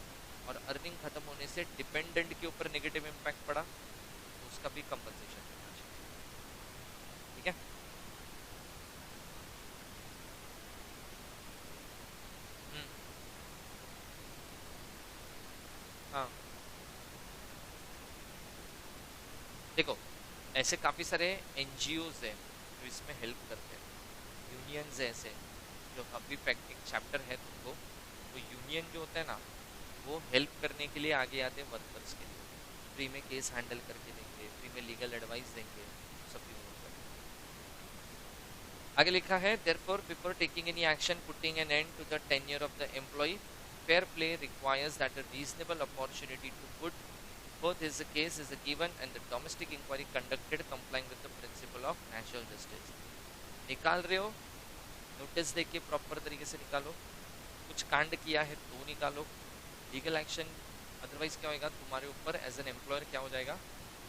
और अर्निंग खत्म होने से डिपेंडेंट के ऊपर नेगेटिव इम्पैक्ट पड़ा, तो उसका भी कंपनसेशन मिलना चाहिए। ठीक है, हाँ देखो, ऐसे काफ़ी सारे एनजीओज हैं जो इसमें हेल्प करते हैं, यूनियंस है ऐसे, जो अभी फैक्ट एक चैप्टर है तुमको, तो यूनियन जो होता है ना, वो हेल्प करने के लिए आगे आते हैं वर्कर्स के लिए, फ्री में केस हैंडल करके देंगे, फ्री में लीगल एडवाइस देंगे, सब भी वो करते हैं। आगे लिखा है, therefore before taking any action putting an end to the tenure of the employee, fair play requires that a reasonable opportunity to put forth his case is given and the domestic inquiry conducted complying with the principle of natural justice। निकाल रहे हो, notice देके proper तरीके से निकालो, कुछ कांड किया है तो निकालो, लीगल एक्शन, अदरवाइज क्या होगा तुम्हारे ऊपर एज एन एम्प्लॉयर क्या हो जाएगा,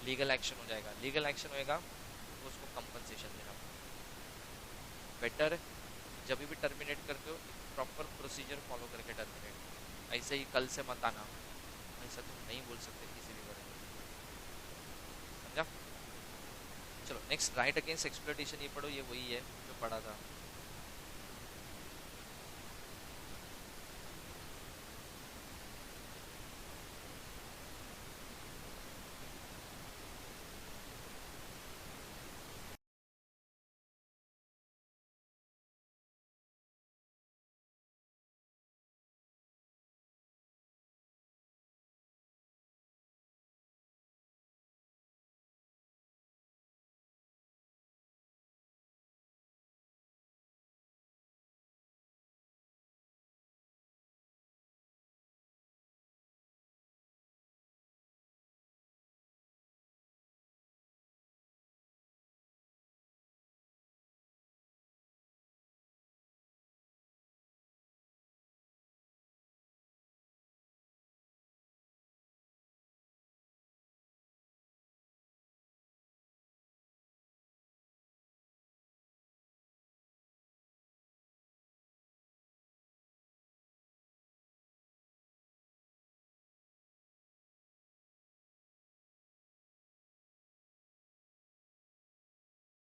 लीगल एक्शन हो जाएगा, लीगल एक्शन होएगा तो उसको कंपनसेशन देना पड़ेगा। बेटर जब भी टर्मिनेट करते हो प्रॉपर प्रोसीजर फॉलो करके टर्मिनेट, ऐसे ही कल से मत आना, ऐसा तुम नहीं बोल सकते किसी भी बारे में, समझा। चलो नेक्स्ट, राइट अगेंस्ट एक्सप्लॉयटेशन, ये पढ़ो, ये वही है जो पढ़ा था।